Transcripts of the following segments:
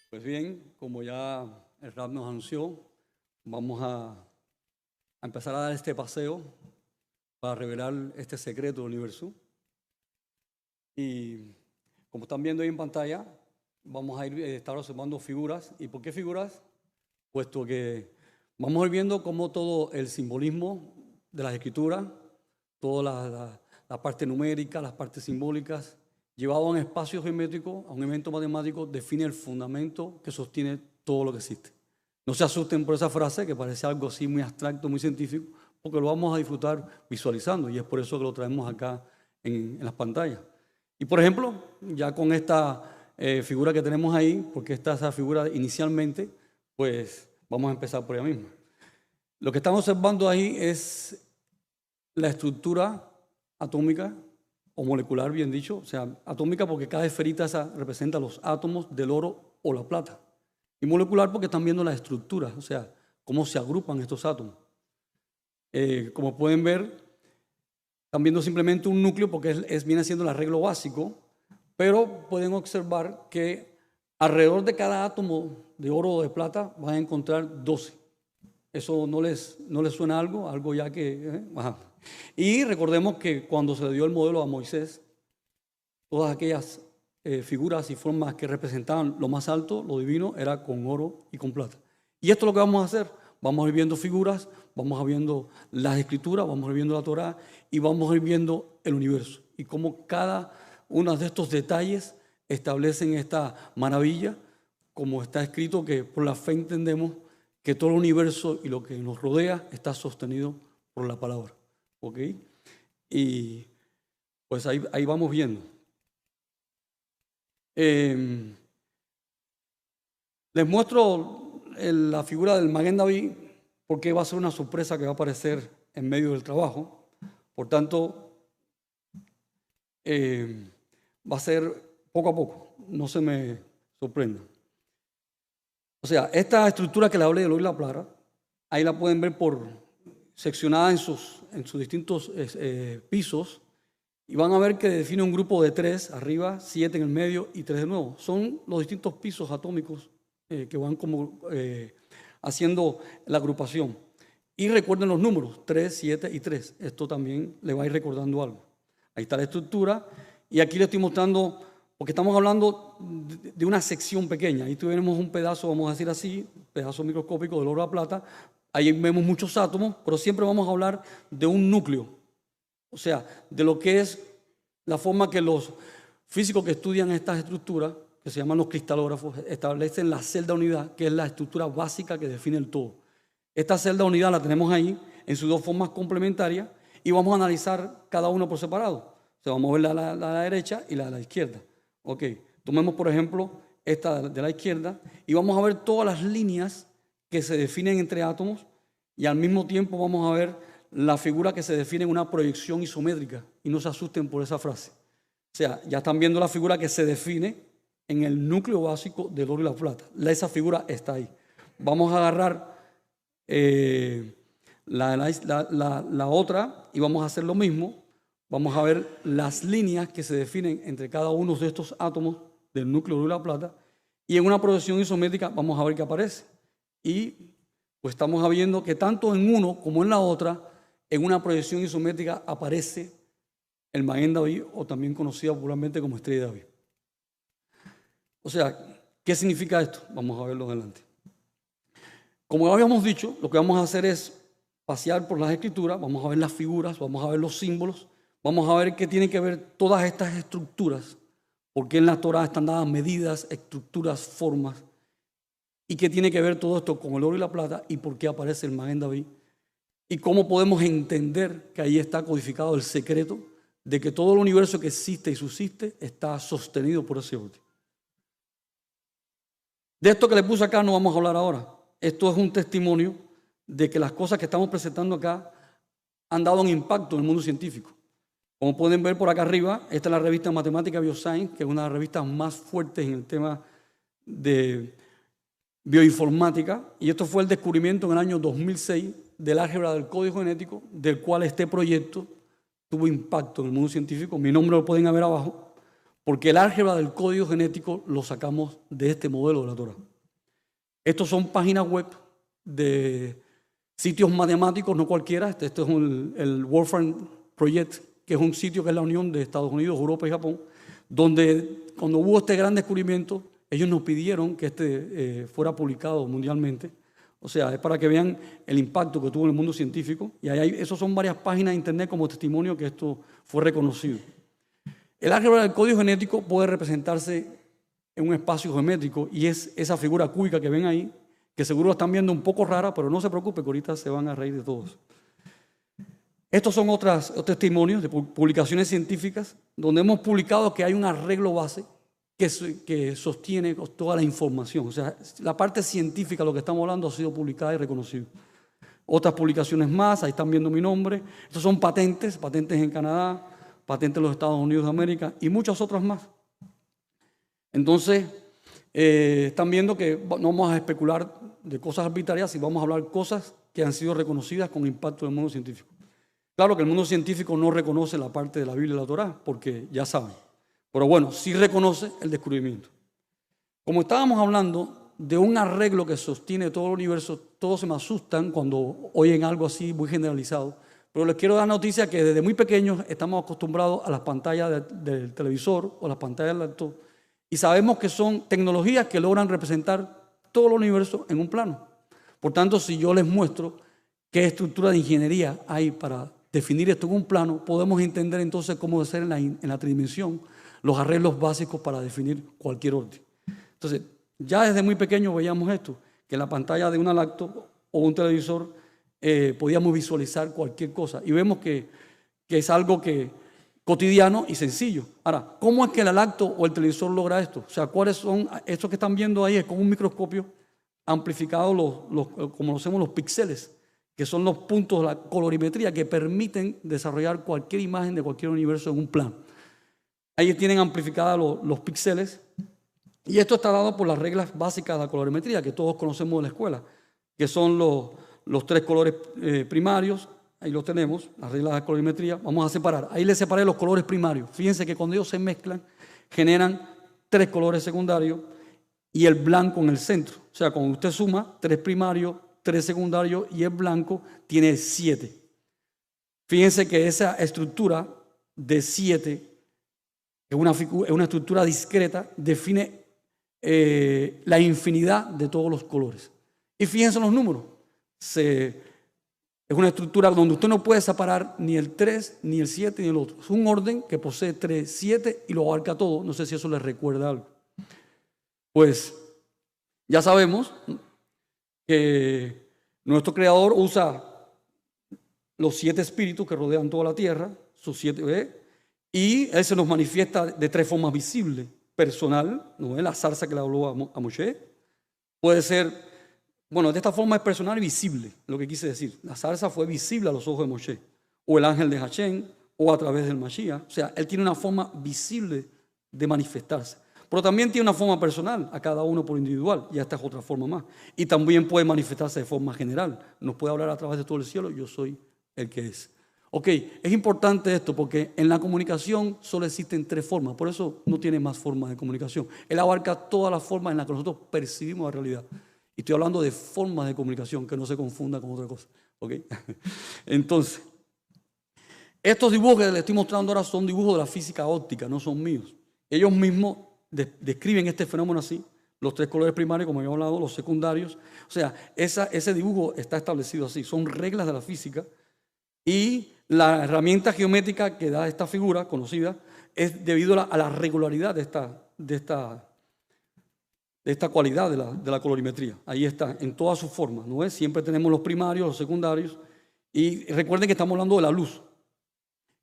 Pues bien, como ya el rap nos anunció, vamos a empezar a dar este paseo para revelar este secreto del universo. Y como están viendo ahí en pantalla, vamos a estar observando figuras. ¿Y por qué figuras? Puesto que vamos a ir viendo cómo todo el simbolismo de las escrituras, toda la parte numérica, las partes simbólicas, llevado a un espacio geométrico, a un elemento matemático, define el fundamento que sostiene todo lo que existe. No se asusten por esa frase, que parece algo así muy abstracto, muy científico, porque lo vamos a disfrutar visualizando, y es por eso que lo traemos acá en las pantallas. Y por ejemplo, ya con esta figura que tenemos ahí, porque esa figura inicialmente, pues vamos a empezar por ella misma. Lo que estamos observando ahí es la estructura atómica o molecular, bien dicho, o sea, atómica porque cada esferita esa representa los átomos del oro o la plata. Y molecular porque están viendo las estructuras, o sea, cómo se agrupan estos átomos. Como pueden ver, están viendo simplemente un núcleo porque viene siendo el arreglo básico, pero pueden observar que alrededor de cada átomo de oro o de plata van a encontrar 12. ¿Eso no les suena algo ya que... Y recordemos que cuando se le dio el modelo a Moisés, todas aquellas figuras y formas que representaban lo más alto, lo divino, era con oro y con plata. Y esto es lo que vamos a hacer. Vamos a ir viendo figuras, vamos a ir viendo las escrituras, vamos a ir viendo la Torá y vamos a ir viendo el universo. Y cómo cada uno de estos detalles establecen esta maravilla, como está escrito que por la fe entendemos que todo el universo y lo que nos rodea está sostenido por la palabra. ¿Ok? Y pues ahí vamos viendo. Les muestro la figura del Maguen David porque va a ser una sorpresa que va a aparecer en medio del trabajo. Por tanto, va a ser poco a poco, no se me sorprenda. O sea, esta estructura que le hablé de oro y la plata, ahí la pueden ver seccionada en sus distintos pisos, y van a ver que define un grupo de 3 arriba, 7 en el medio y 3 de nuevo. Son los distintos pisos atómicos que van como haciendo la agrupación. Y recuerden los números, 3, 7 y 3. Esto también le va a ir recordando algo. Ahí está la estructura, y aquí le estoy mostrando, porque estamos hablando de una sección pequeña. Ahí tenemos un pedazo, vamos a decir así, pedazo microscópico del oro a plata. Ahí vemos muchos átomos, pero siempre vamos a hablar de un núcleo. O sea, de lo que es la forma que los físicos que estudian estas estructuras, que se llaman los cristalógrafos, establecen la celda unidad, que es la estructura básica que define el todo. Esta celda unidad la tenemos ahí en sus dos formas complementarias y vamos a analizar cada uno por separado. O sea, vamos a ver la derecha y la de la izquierda. Ok, tomemos por ejemplo esta de la izquierda y vamos a ver todas las líneas que se definen entre átomos y al mismo tiempo vamos a ver la figura que se define en una proyección isométrica, y no se asusten por esa frase. O sea, ya están viendo la figura que se define en el núcleo básico del oro y la plata. Esa figura está ahí. Vamos a agarrar la otra y vamos a hacer lo mismo. Vamos a ver las líneas que se definen entre cada uno de estos átomos del núcleo del oro y la plata, y en una proyección isométrica vamos a ver qué aparece. Y pues estamos viendo que tanto en uno como en la otra, en una proyección isométrica aparece el Maguen David, o también conocida popularmente como estrella de David. O sea, ¿qué significa esto? Vamos a verlo adelante. Como habíamos dicho, lo que vamos a hacer es pasear por las escrituras, vamos a ver las figuras, vamos a ver los símbolos, vamos a ver qué tienen que ver todas estas estructuras, porque en la Torá están dadas medidas, estructuras, formas, y qué tiene que ver todo esto con el oro y la plata, y por qué aparece el Maguen David. Y cómo podemos entender que ahí está codificado el secreto de que todo el universo que existe y subsiste está sostenido por ese orden. De esto que les puse acá no vamos a hablar ahora. Esto es un testimonio de que las cosas que estamos presentando acá han dado un impacto en el mundo científico. Como pueden ver por acá arriba, esta es la revista Matemática Bioscience, que es una de las revistas más fuertes en el tema de bioinformática, y esto fue el descubrimiento en el año 2006 del álgebra del código genético, del cual este proyecto tuvo impacto en el mundo científico. Mi nombre lo pueden ver abajo, porque el álgebra del código genético lo sacamos de este modelo de la Torah. Estos son páginas web de sitios matemáticos, no cualquiera. Este es el Wolfram Project, que es un sitio que es la unión de Estados Unidos, Europa y Japón, donde cuando hubo este gran descubrimiento, ellos nos pidieron que este fuera publicado mundialmente. O sea, es para que vean el impacto que tuvo en el mundo científico. Y esos son varias páginas de internet como testimonio que esto fue reconocido. El álgebra del código genético puede representarse en un espacio geométrico y es esa figura cúbica que ven ahí, que seguro la están viendo un poco rara, pero no se preocupe que ahorita se van a reír de todos. Estos son otros testimonios de publicaciones científicas donde hemos publicado que hay un arreglo base que sostiene toda la información. O sea, la parte científica, lo que estamos hablando, ha sido publicada y reconocida. Otras publicaciones más, ahí están viendo mi nombre. Estos son patentes en Canadá, patentes en los Estados Unidos de América y muchas otras más. Entonces, están viendo que no vamos a especular de cosas arbitrarias y vamos a hablar cosas que han sido reconocidas con impacto en el mundo científico. Claro que el mundo científico no reconoce la parte de la Biblia y la Torá, porque ya saben. Pero bueno, sí reconoce el descubrimiento. Como estábamos hablando de un arreglo que sostiene todo el universo, todos se me asustan cuando oyen algo así muy generalizado. Pero les quiero dar noticia que desde muy pequeños estamos acostumbrados a las pantallas del televisor o las pantallas del laptop y sabemos que son tecnologías que logran representar todo el universo en un plano. Por tanto, si yo les muestro qué estructura de ingeniería hay para definir esto en un plano, podemos entender entonces cómo hacer en la tridimensión los arreglos básicos para definir cualquier orden. Entonces, ya desde muy pequeño veíamos esto, que en la pantalla de una laptop o un televisor podíamos visualizar cualquier cosa. Y vemos que es algo cotidiano y sencillo. Ahora, ¿cómo es que la laptop o el televisor logra esto? O sea, ¿cuáles son estos que están viendo ahí? Es con un microscopio amplificado, como lo hacemos los píxeles, que son los puntos de la colorimetría que permiten desarrollar cualquier imagen de cualquier universo en un plano. Ahí tienen amplificados los píxeles y esto está dado por las reglas básicas de la colorimetría que todos conocemos de la escuela, que son los tres colores primarios. Ahí los tenemos, las reglas de la colorimetría. Vamos a separar. Ahí les separé los colores primarios. Fíjense que cuando ellos se mezclan, generan tres colores secundarios y el blanco en el centro. O sea, cuando usted suma 3 primarios, 3 secundarios y el blanco tiene 7. Fíjense que esa estructura de 7 es una estructura discreta, define la infinidad de todos los colores. Y fíjense en los números. Es una estructura donde usted no puede separar ni el 3, ni el 7, ni el otro. Es un orden que posee 3, 7 y lo abarca todo. No sé si eso les recuerda algo. Pues ya sabemos que nuestro Creador usa los 7 espíritus que rodean toda la tierra, sus 7, y Él se nos manifiesta de 3 formas visibles. Personal, ¿no es? La zarza que le habló a Moshe. Puede ser, bueno, de esta forma es personal y visible, lo que quise decir. La zarza fue visible a los ojos de Moshe, o el ángel de Hashem, o a través del Mashiach. O sea, Él tiene una forma visible de manifestarse. Pero también tiene una forma personal, a cada uno por individual, y esta es otra forma más. Y también puede manifestarse de forma general. Nos puede hablar a través de todo el cielo, yo soy el que es. Ok, es importante esto porque en la comunicación solo existen 3 formas, por eso no tiene más formas de comunicación. Él abarca todas las formas en las que nosotros percibimos la realidad. Y estoy hablando de formas de comunicación, que no se confunda con otra cosa. Ok, entonces, estos dibujos que les estoy mostrando ahora son dibujos de la física óptica, no son míos. Ellos mismos describen este fenómeno así, los 3 colores primarios, como había hablado, los secundarios. O sea, ese dibujo está establecido así, son reglas de la física. Y la herramienta geométrica que da esta figura conocida es debido a la regularidad de esta cualidad de la colorimetría. Ahí está, en todas sus formas, ¿no es? Siempre tenemos los primarios, los secundarios. Y recuerden que estamos hablando de la luz,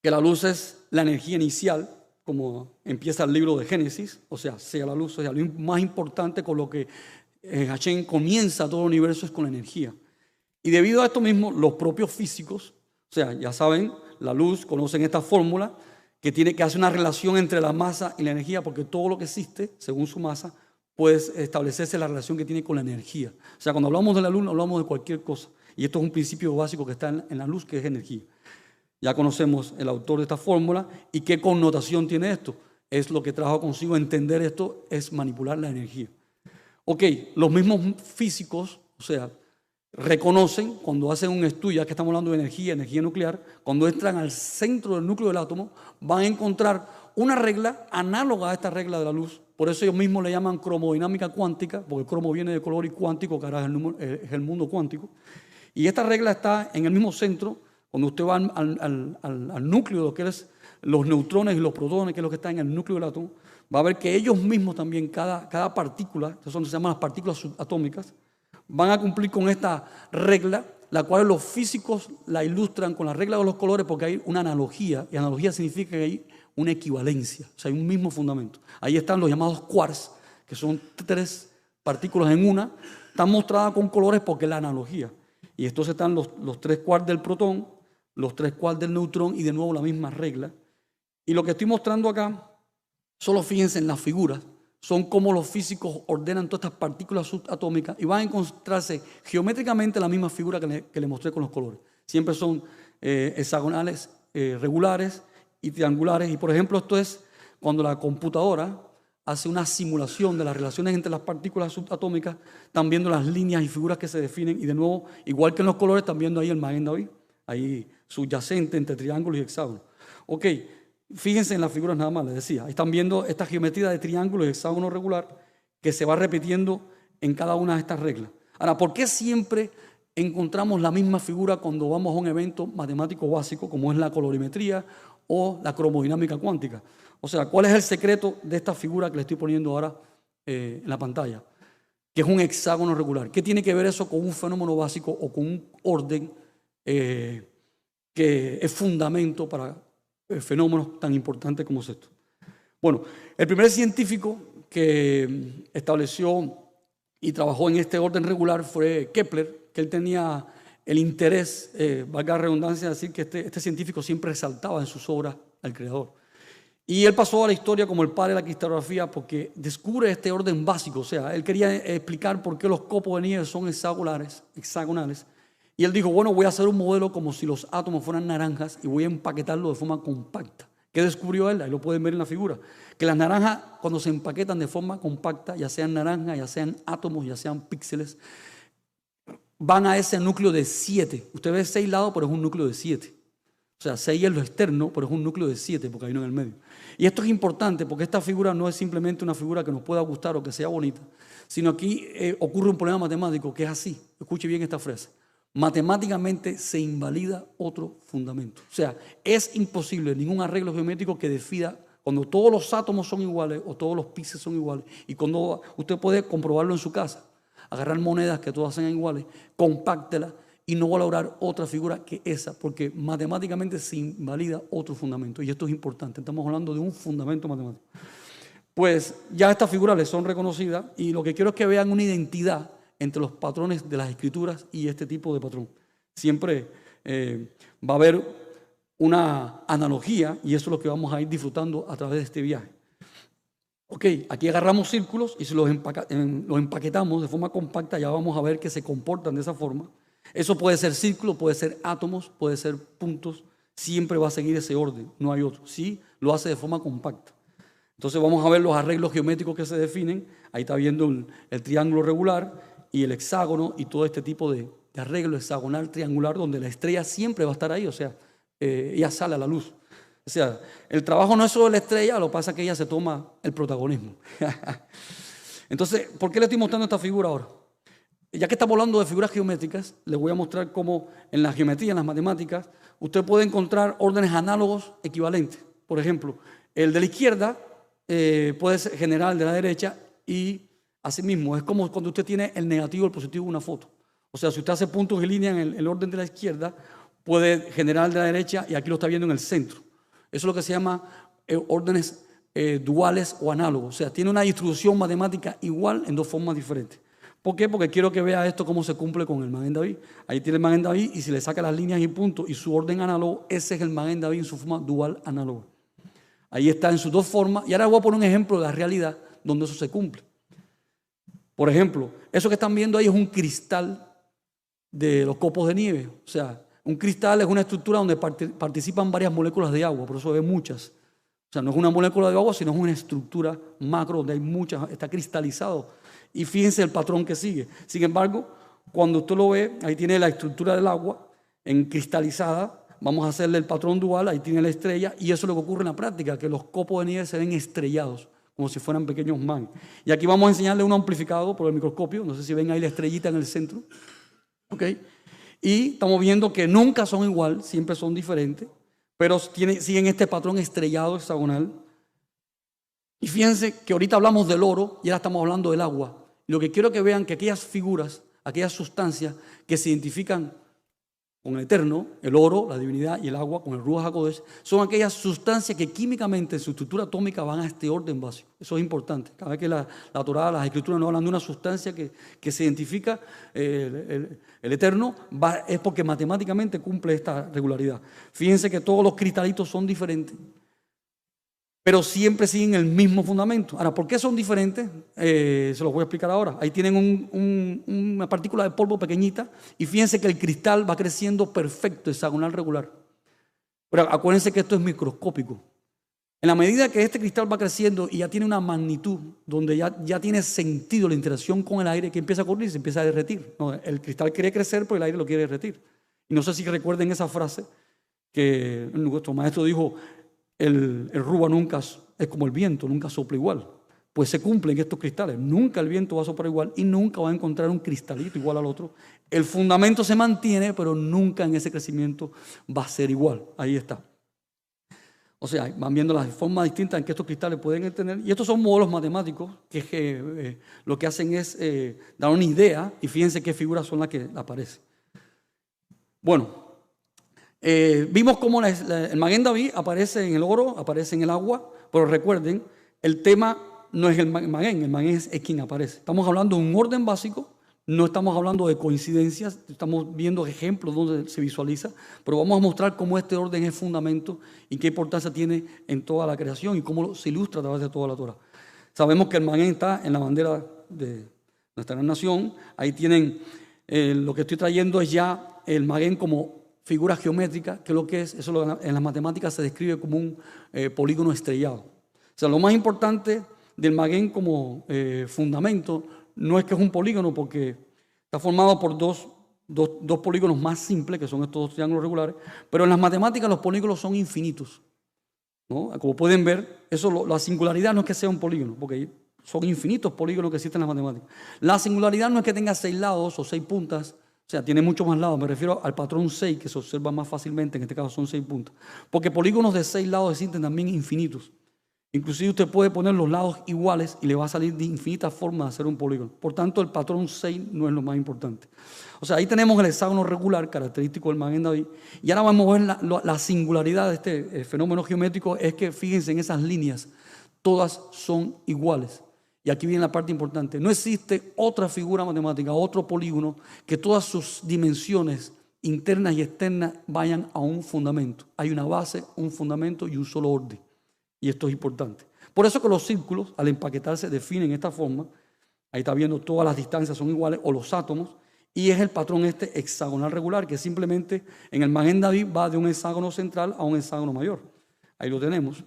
que la luz es la energía inicial, como empieza el libro de Génesis, o sea la luz, o sea, lo más importante con lo que Hashem comienza todo el universo es con la energía. Y debido a esto mismo, los propios físicos, o sea, ya saben, la luz, conocen esta fórmula que hace una relación entre la masa y la energía, porque todo lo que existe, según su masa, puede establecerse la relación que tiene con la energía. O sea, cuando hablamos de la luz, no hablamos de cualquier cosa. Y esto es un principio básico que está en la luz, que es energía. Ya conocemos el autor de esta fórmula y qué connotación tiene esto. es lo que trajo consigo entender esto, es manipular la energía. Ok, los mismos físicos, o sea, reconocen cuando hacen un estudio, ya que estamos hablando de energía nuclear, cuando entran al centro del núcleo del átomo, van a encontrar una regla análoga a esta regla de la luz. Por eso ellos mismos le llaman cromodinámica cuántica, porque el cromo viene de color y cuántico, que ahora es el mundo cuántico. Y esta regla está en el mismo centro. Cuando usted va al núcleo de lo que es los neutrones y los protones, que es lo que está en el núcleo del átomo, va a ver que ellos mismos también, cada partícula, que se llaman las partículas subatómicas, van a cumplir con esta regla, la cual los físicos la ilustran con la regla de los colores porque hay una analogía, y analogía significa que hay una equivalencia, o sea, hay un mismo fundamento. Ahí están los llamados quarks, que son 3 partículas en una, están mostradas con colores porque es la analogía. Y entonces están los 3 quarks del protón, los 3 quarks del neutrón y de nuevo la misma regla. Y lo que estoy mostrando acá, solo fíjense en las figuras, son como los físicos ordenan todas estas partículas subatómicas y van a encontrarse geométricamente la misma figura que le mostré con los colores. Siempre son hexagonales, regulares y triangulares. Y por ejemplo, esto es cuando la computadora hace una simulación de las relaciones entre las partículas subatómicas, están viendo las líneas y figuras que se definen. Y de nuevo, igual que en los colores, están viendo ahí el Maguen David, ahí subyacente entre triángulos y hexágonos. Ok. Fíjense en las figuras nada más, les decía. Ahí están viendo esta geometría de triángulo y hexágono regular que se va repitiendo en cada una de estas reglas. Ahora, ¿por qué siempre encontramos la misma figura cuando vamos a un evento matemático básico como es la colorimetría o la cromodinámica cuántica? O sea, ¿cuál es el secreto de esta figura que le estoy poniendo ahora en la pantalla? Que es un hexágono regular. ¿Qué tiene que ver eso con un fenómeno básico o con un orden que es fundamento para fenómenos tan importantes como es esto? Bueno, el primer científico que estableció y trabajó en este orden regular fue Kepler, que él tenía el interés, valga la redundancia, decir que este científico siempre resaltaba en sus obras al creador. Y él pasó a la historia como el padre de la cristalografía porque descubre este orden básico. O sea, él quería explicar por qué los copos de nieve son hexagonales. Y él dijo, bueno, voy a hacer un modelo como si los átomos fueran naranjas y voy a empaquetarlo de forma compacta. ¿Qué descubrió él? Ahí lo pueden ver en la figura. Que las naranjas, cuando se empaquetan de forma compacta, ya sean naranjas, ya sean átomos, ya sean píxeles, van a ese núcleo de 7. Usted ve 6 lados, pero es un núcleo de 7. O sea, 6 es lo externo, pero es un núcleo de 7, porque hay uno en el medio. Y esto es importante porque esta figura no es simplemente una figura que nos pueda gustar o que sea bonita, sino aquí ocurre un problema matemático que es así. Escuche bien esta frase. Matemáticamente se invalida otro fundamento. O sea, es imposible ningún arreglo geométrico que defina cuando todos los átomos son iguales o todos los píxeles son iguales. Y cuando usted puede comprobarlo en su casa, agarrar monedas que todas sean iguales, compáctelas y no va a lograr otra figura que esa, porque matemáticamente se invalida otro fundamento. Y esto es importante, estamos hablando de un fundamento matemático. Pues ya estas figuras les son reconocidas y lo que quiero es que vean una identidad entre los patrones de las escrituras y este tipo de patrón. Siempre va a haber una analogía y eso es lo que vamos a ir disfrutando a través de este viaje. Ok, aquí agarramos círculos y si los empaquetamos de forma compacta, ya vamos a ver que se comportan de esa forma. Eso puede ser círculo, puede ser átomos, puede ser puntos, siempre va a seguir ese orden, no hay otro. Sí, lo hace de forma compacta. Entonces vamos a ver los arreglos geométricos que se definen. Ahí está viendo el triángulo regular y el hexágono y todo este tipo de arreglo hexagonal, triangular, donde la estrella siempre va a estar ahí, o sea, ella sale a la luz. O sea, el trabajo no es solo de la estrella, lo que pasa es que ella se toma el protagonismo. Entonces, ¿por qué le estoy mostrando esta figura ahora? Ya que estamos hablando de figuras geométricas, les voy a mostrar cómo en la geometría, en las matemáticas, usted puede encontrar órdenes análogos equivalentes. Por ejemplo, el de la izquierda puede generar el de la derecha y asimismo es como cuando usted tiene el negativo y el positivo de una foto. O sea, si usted hace puntos y líneas en el orden de la izquierda, puede generar el de la derecha y aquí lo está viendo en el centro. Eso es lo que se llama órdenes duales o análogos. O sea, tiene una distribución matemática igual en dos formas diferentes. ¿Por qué? Porque quiero que vea esto cómo se cumple con el Maguen David. Ahí tiene el Maguen David y si le saca las líneas y puntos y su orden análogo, ese es el Maguen David en su forma dual análoga. Ahí está en sus dos formas. Y ahora voy a poner un ejemplo de la realidad donde eso se cumple. Por ejemplo, eso que están viendo ahí es un cristal de los copos de nieve. O sea, un cristal es una estructura donde participan varias moléculas de agua, por eso ve muchas. O sea, no es una molécula de agua, sino es una estructura macro donde hay muchas, está cristalizado. Y fíjense el patrón que sigue. Sin embargo, cuando usted lo ve, ahí tiene la estructura del agua en cristalizada. Vamos a hacerle el patrón dual, ahí tiene la estrella. Y eso es lo que ocurre en la práctica, que los copos de nieve se ven estrellados, como si fueran pequeños mares. Y aquí vamos a enseñarle un amplificado por el microscopio. No sé si ven ahí la estrellita en el centro. ¿Okay? Y estamos viendo que nunca son igual, siempre son diferentes, pero siguen este patrón estrellado hexagonal. Y fíjense que ahorita hablamos del oro y ahora estamos hablando del agua. Lo que quiero que vean que aquellas figuras, aquellas sustancias que se identifican con el eterno, el oro, la divinidad y el agua, con el Ruach HaKodesh, son aquellas sustancias que químicamente en su estructura atómica van a este orden básico. Eso es importante. Cada vez que la Torá, las escrituras nos hablan de una sustancia que se identifica, el eterno, es porque matemáticamente cumple esta regularidad. Fíjense que todos los cristalitos son diferentes, pero siempre siguen el mismo fundamento. Ahora, ¿por qué son diferentes? Se los voy a explicar ahora. Ahí tienen una partícula de polvo pequeñita y fíjense que el cristal va creciendo perfecto, hexagonal, regular. Pero acuérdense que esto es microscópico. En la medida que este cristal va creciendo y ya tiene una magnitud donde ya tiene sentido la interacción con el aire, que empieza a ocurrir, se empieza a derretir. No, el cristal quiere crecer, pero el aire lo quiere derretir. Y no sé si recuerden esa frase que nuestro maestro dijo: el ruba nunca es como el viento, nunca sopla igual. Pues se cumplen estos cristales. Nunca el viento va a soplar igual y nunca va a encontrar un cristalito igual al otro. El fundamento se mantiene, pero nunca en ese crecimiento va a ser igual. Ahí está. O sea, van viendo las formas distintas en que estos cristales pueden tener. Y estos son modelos matemáticos que lo que hacen es dar una idea, y fíjense qué figuras son las que aparecen. Bueno. Vimos cómo el Maguen David aparece en el oro, aparece en el agua, pero recuerden, el tema no es el Maguen es quien aparece. Estamos hablando de un orden básico, no estamos hablando de coincidencias, estamos viendo ejemplos donde se visualiza, pero vamos a mostrar cómo este orden es fundamento y qué importancia tiene en toda la creación y cómo se ilustra a través de toda la Torah. Sabemos que el Maguen está en la bandera de nuestra nación. Ahí tienen, lo que estoy trayendo es ya el Maguen como figura geométrica, que es lo que es, eso en las matemáticas se describe como un polígono estrellado. O sea, lo más importante del Maguen como fundamento no es que es un polígono, porque está formado por dos polígonos más simples, que son estos dos triángulos regulares, pero en las matemáticas los polígonos son infinitos, ¿no? Como pueden ver, la singularidad no es que sea un polígono, porque son infinitos polígonos que existen en las matemáticas. La singularidad no es que tenga 6 lados o 6 puntas, o sea, tiene muchos más lados. Me refiero al patrón 6, que se observa más fácilmente. En este caso son 6 puntos. Porque polígonos de 6 lados existen también infinitos. Inclusive usted puede poner los lados iguales y le va a salir de infinitas formas de hacer un polígono. Por tanto, el patrón 6 no es lo más importante. O sea, ahí tenemos el hexágono regular, característico del Maguen David. Y ahora vamos a ver la singularidad de este fenómeno geométrico. Es que fíjense en esas líneas. Todas son iguales. Y aquí viene la parte importante. No existe otra figura matemática, otro polígono, que todas sus dimensiones internas y externas vayan a un fundamento. Hay una base, un fundamento y un solo orden. Y esto es importante. Por eso que los círculos, al empaquetarse, definen esta forma. Ahí está viendo todas las distancias son iguales, o los átomos. Y es el patrón hexagonal regular, que simplemente en el Maguen David va de un hexágono central a un hexágono mayor. Ahí lo tenemos.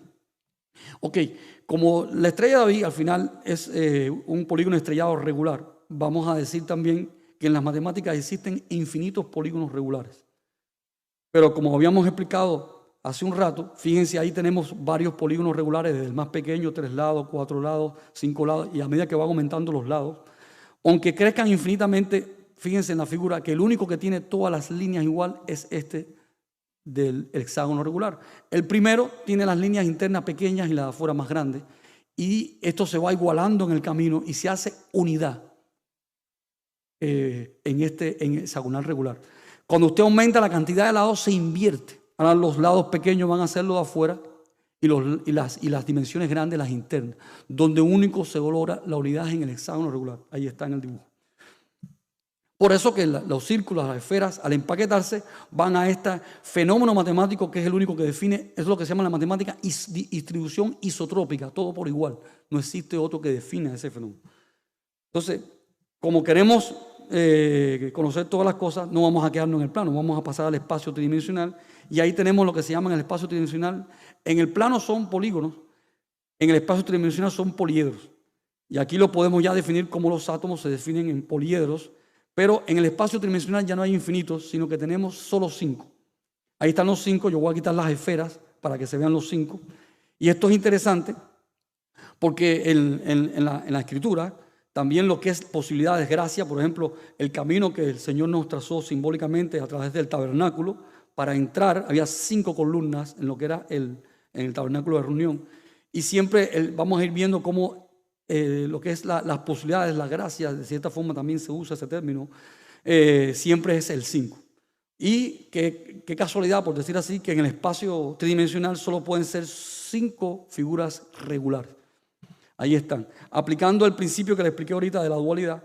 Ok, como la estrella de David al final es un polígono estrellado regular, vamos a decir también que en las matemáticas existen infinitos polígonos regulares. Pero como habíamos explicado hace un rato, fíjense, ahí tenemos varios polígonos regulares, desde el más pequeño, 3 lados, 4 lados, 5 lados, y a medida que van aumentando los lados, aunque crezcan infinitamente, fíjense en la figura que el único que tiene todas las líneas igual es este del hexágono regular. El primero tiene las líneas internas pequeñas y las de afuera más grandes, y esto se va igualando en el camino y se hace unidad en hexagonal regular. Cuando usted aumenta la cantidad de lados, se invierte. Ahora los lados pequeños van a ser los de afuera y las dimensiones grandes las internas, donde único se logra la unidad en el hexágono regular. Ahí está en el dibujo. Por eso que los círculos, las esferas, al empaquetarse, van a este fenómeno matemático que es el único que define, es lo que se llama la matemática distribución isotrópica, todo por igual. No existe otro que define ese fenómeno. Entonces, como queremos conocer todas las cosas, no vamos a quedarnos en el plano, vamos a pasar al espacio tridimensional y ahí tenemos lo que se llama en el espacio tridimensional. En el plano son polígonos, en el espacio tridimensional son poliedros. Y aquí lo podemos ya definir como los átomos se definen en poliedros, pero en el espacio tridimensional ya no hay infinitos, sino que tenemos solo 5. Ahí están los 5, yo voy a quitar las esferas para que se vean los 5. Y esto es interesante porque en la escritura también lo que es posibilidades, gracia, por ejemplo, el camino que el Señor nos trazó simbólicamente a través del tabernáculo, para entrar había 5 columnas en lo que era en el tabernáculo de reunión. Y siempre vamos a ir viendo cómo lo que es las posibilidades, la gracia, de cierta forma también se usa ese término, siempre es el 5. Y qué casualidad, por decir así, que en el espacio tridimensional solo pueden ser 5 figuras regulares. Ahí están. Aplicando el principio que le expliqué ahorita de la dualidad,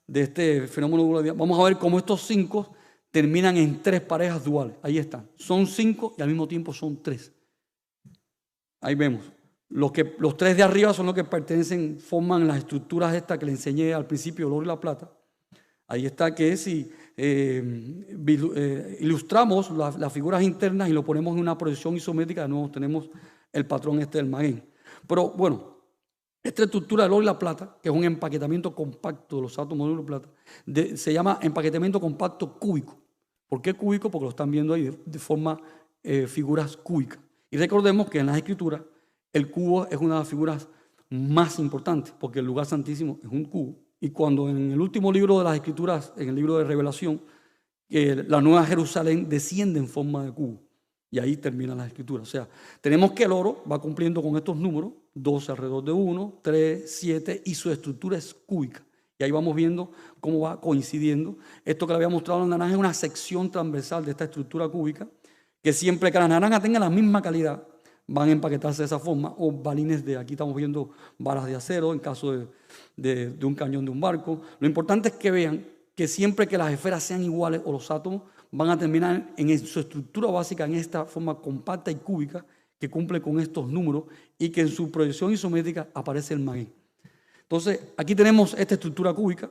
de este fenómeno de dualidad, vamos a ver cómo estos 5 terminan en 3 parejas duales. Ahí están. Son 5 y al mismo tiempo son 3. Ahí vemos. Los 3 de arriba son los que pertenecen, forman las estructuras estas que le enseñé al principio, el oro y la plata. Ahí está, que es si ilustramos las figuras internas y lo ponemos en una proyección isométrica, de nuevo tenemos el patrón este del Magén. Pero bueno, esta estructura del oro y la plata, que es un empaquetamiento compacto de los átomos de oro y plata, se llama empaquetamiento compacto cúbico. ¿Por qué cúbico? Porque lo están viendo ahí de forma figuras cúbicas. Y recordemos que en las escrituras el cubo es una de las figuras más importantes, porque el lugar santísimo es un cubo. Y cuando en el último libro de las escrituras, en el libro de Revelación, la Nueva Jerusalén desciende en forma de cubo. Y ahí termina la escritura. O sea, tenemos que el oro va cumpliendo con estos números, 12 alrededor de 1, 3, 7, y su estructura es cúbica. Y ahí vamos viendo cómo va coincidiendo. Esto que le había mostrado en la naranja es una sección transversal de esta estructura cúbica, que siempre que la naranja tenga la misma calidad, van a empaquetarse de esa forma, o balines aquí estamos viendo varas de acero en caso de un cañón de un barco. Lo importante es que vean que siempre que las esferas sean iguales o los átomos van a terminar en su estructura básica en esta forma compacta y cúbica que cumple con estos números y que en su proyección isométrica aparece el Magén. Entonces aquí tenemos esta estructura cúbica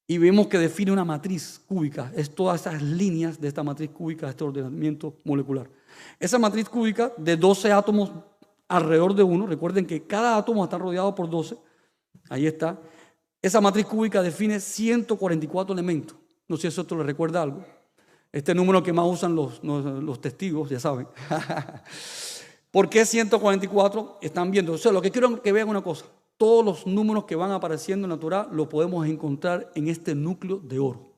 y vemos que define una matriz cúbica, es todas esas líneas de esta matriz cúbica, este ordenamiento molecular. Esa matriz cúbica de 12 átomos alrededor de 1, recuerden que cada átomo está rodeado por 12, ahí está. Esa matriz cúbica define 144 elementos. No sé si eso te le recuerda algo. Este número que más usan los testigos, ya saben. ¿Por qué 144? Están viendo. O sea, lo que quiero que vean una cosa. Todos los números que van apareciendo en la Torá los podemos encontrar en este núcleo de oro.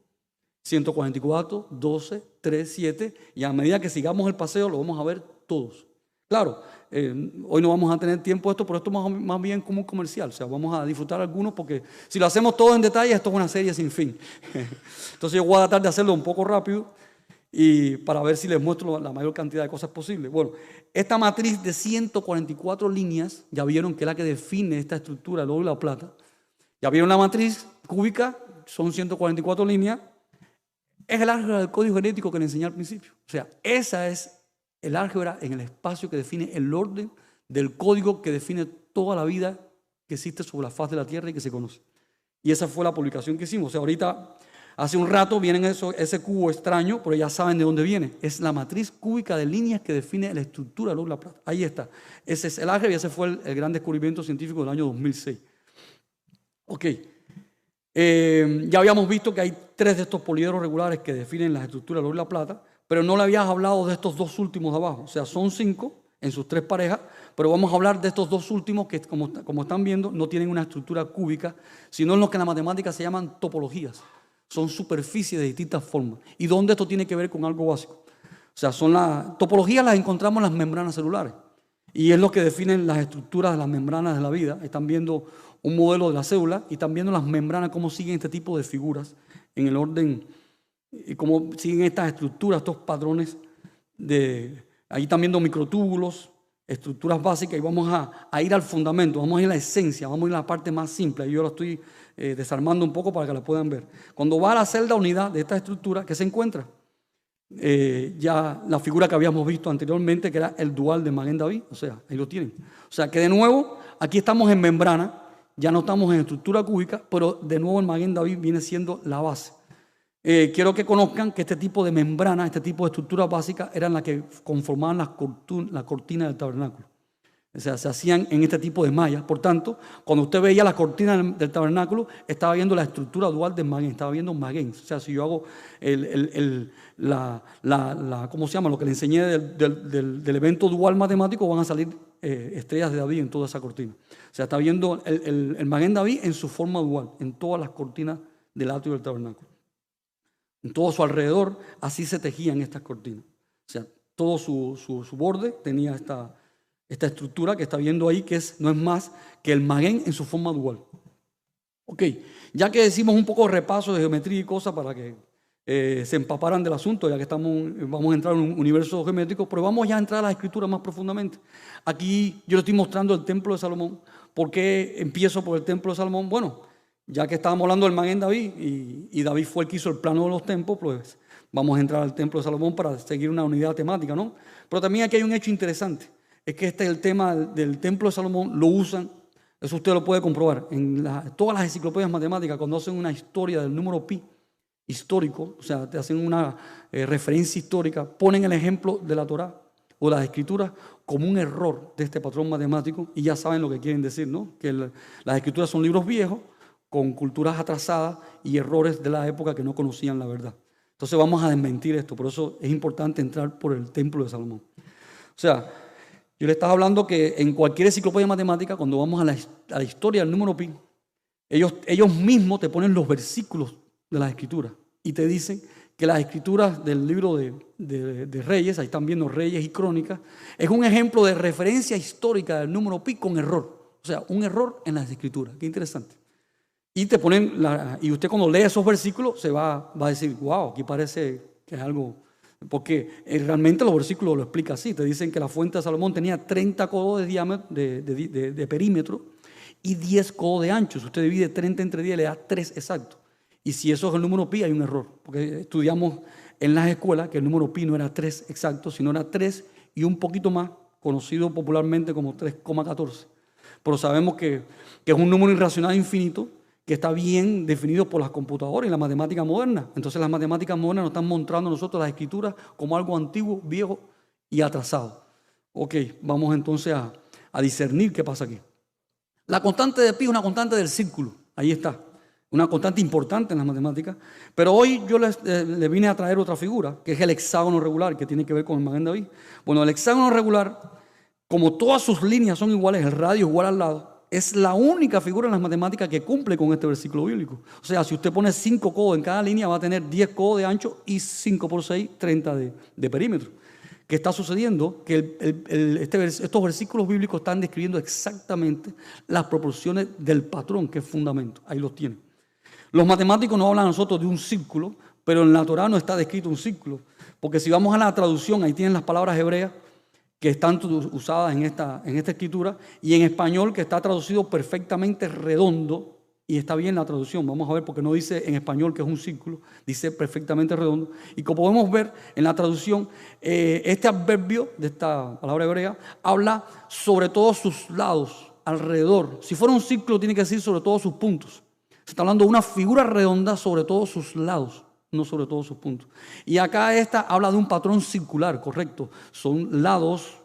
144, 12, 3, 7. Y a medida que sigamos el paseo, lo vamos a ver todos. Claro, hoy no vamos a tener tiempo de esto, pero esto más bien como un comercial. O sea, vamos a disfrutar algunos porque si lo hacemos todo en detalle, esto es una serie sin fin. Entonces yo voy a tratar de hacerlo un poco rápido y para ver si les muestro la mayor cantidad de cosas posible. Bueno, esta matriz de 144 líneas, ya vieron que es la que define esta estructura, el oro y la plata. Ya vieron la matriz cúbica, son 144 líneas. Es el álgebra del código genético que les enseñé al principio. O sea, esa es el álgebra en el espacio que define el orden del código que define toda la vida que existe sobre la faz de la Tierra y que se conoce. Y esa fue la publicación que hicimos. O sea, ahorita, hace un rato, vienen ese cubo extraño, pero ya saben de dónde viene. Es la matriz cúbica de líneas que define la estructura del oro y la plata. Ahí está. Ese es el álgebra y ese fue el gran descubrimiento científico del año 2006. Ok. Ya habíamos visto que hay 3 de estos poliedros regulares que definen las estructuras del oro y la plata, pero no le habías hablado de estos 2 últimos de abajo. O sea, son 5 en sus 3 parejas, pero vamos a hablar de estos 2 últimos que, como están viendo, no tienen una estructura cúbica, sino en lo que en la matemática se llaman topologías. Son superficies de distintas formas. ¿Y dónde esto tiene que ver con algo básico? O sea, son las topologías, las encontramos en las membranas celulares. Y es lo que definen las estructuras de las membranas de la vida. Están viendo un modelo de la célula y están viendo las membranas, cómo siguen este tipo de figuras en el orden, y cómo siguen estas estructuras, estos patrones. Ahí están viendo microtúbulos, estructuras básicas, y vamos a ir al fundamento, vamos a ir a la esencia, vamos a ir a la parte más simple. Yo la estoy desarmando un poco para que la puedan ver. Cuando va a la celda unidad de esta estructura, ¿qué se encuentra? Ya la figura que habíamos visto anteriormente, que era el dual de Magén David, o sea, ahí lo tienen. O sea, que de nuevo, aquí estamos en membrana, ya no estamos en estructura cúbica, pero de nuevo el Maguen David viene siendo la base. Quiero que conozcan que este tipo de membrana, este tipo de estructuras básicas eran las que conformaban la cortina del tabernáculo. O sea, se hacían en este tipo de mallas. Por tanto, cuando usted veía la cortina del tabernáculo, estaba viendo la estructura dual del Maguen, estaba viendo Maguen. O sea, si yo hago ¿cómo se llama? Lo que le enseñé del evento dual matemático, van a salir estrellas de David en toda esa cortina. O sea, está viendo el Maguen David en su forma dual, en todas las cortinas del atrio del tabernáculo. En todo su alrededor, así se tejían estas cortinas. O sea, todo su borde tenía esta estructura que está viendo ahí, que no es más que el Maguen en su forma dual. Ok, ya que decimos un poco de repaso de geometría y cosas para que se empaparan del asunto, ya que vamos a entrar en un universo geométrico, pero vamos ya a entrar a las escrituras más profundamente. Aquí yo le estoy mostrando el templo de Salomón. ¿Por qué empiezo por el templo de Salomón? Bueno, ya que estábamos hablando del Maguen David y David fue el que hizo el plano de los templos, pues vamos a entrar al templo de Salomón para seguir una unidad temática, ¿no? Pero también aquí hay un hecho interesante. Es que este es el tema del templo de Salomón, lo usan, eso usted lo puede comprobar, en todas las enciclopedias matemáticas, cuando hacen una historia del número pi histórico, o sea, te hacen una referencia histórica, ponen el ejemplo de la Torá o las escrituras como un error de este patrón matemático y ya saben lo que quieren decir, ¿no? Que las escrituras son libros viejos con culturas atrasadas y errores de la época que no conocían la verdad. Entonces vamos a desmentir esto, por eso es importante entrar por el templo de Salomón. O sea, yo le estaba hablando que en cualquier enciclopedia matemática, cuando vamos a la historia del número pi, ellos mismos te ponen los versículos de las escrituras y te dicen que las escrituras del libro de Reyes, ahí están viendo Reyes y Crónicas, es un ejemplo de referencia histórica del número pi con error. O sea, un error en las escrituras. Qué interesante. Y te ponen, y usted cuando lee esos versículos se va a decir, wow, aquí parece que es algo... Porque realmente los versículos lo explican así. Te dicen que la fuente de Salomón tenía 30 codos de diámetro, de perímetro y 10 codos de ancho. Si usted divide 30 entre 10 le da 3 exacto. Y si eso es el número pi hay un error. Porque estudiamos en las escuelas que el número pi no era 3 exacto, sino era 3 y un poquito más, conocido popularmente como 3,14. Pero sabemos que es un número irracional infinito que está bien definido por las computadoras y la matemática moderna. Entonces las matemáticas modernas nos están mostrando a nosotros las escrituras como algo antiguo, viejo y atrasado. Ok, vamos entonces a discernir qué pasa aquí. La constante de pi es una constante del círculo, ahí está, una constante importante en las matemáticas, pero hoy yo le vine a traer otra figura, que es el hexágono regular, que tiene que ver con el Maguen David. Bueno, el hexágono regular, como todas sus líneas son iguales, el radio es igual al lado, es la única figura en las matemáticas que cumple con este versículo bíblico. O sea, si usted pone 5 codos en cada línea, va a tener 10 codos de ancho y 5 por 6, 30 de perímetro. ¿Qué está sucediendo? Que estos versículos bíblicos están describiendo exactamente las proporciones del patrón, que es fundamento. Ahí los tienen. Los matemáticos nos hablan a nosotros de un círculo, pero en la Torá no está descrito un círculo. Porque si vamos a la traducción, ahí tienen las palabras hebreas que están usadas en esta escritura, y en español que está traducido perfectamente redondo, y está bien la traducción, vamos a ver, porque no dice en español que es un círculo, dice perfectamente redondo, y como podemos ver en la traducción, este adverbio de esta palabra hebrea habla sobre todos sus lados, alrededor. Si fuera un círculo tiene que decir sobre todos sus puntos. Se está hablando de una figura redonda sobre todos sus lados, no sobre todos sus puntos. Y acá esta habla de un patrón circular, correcto. Son lados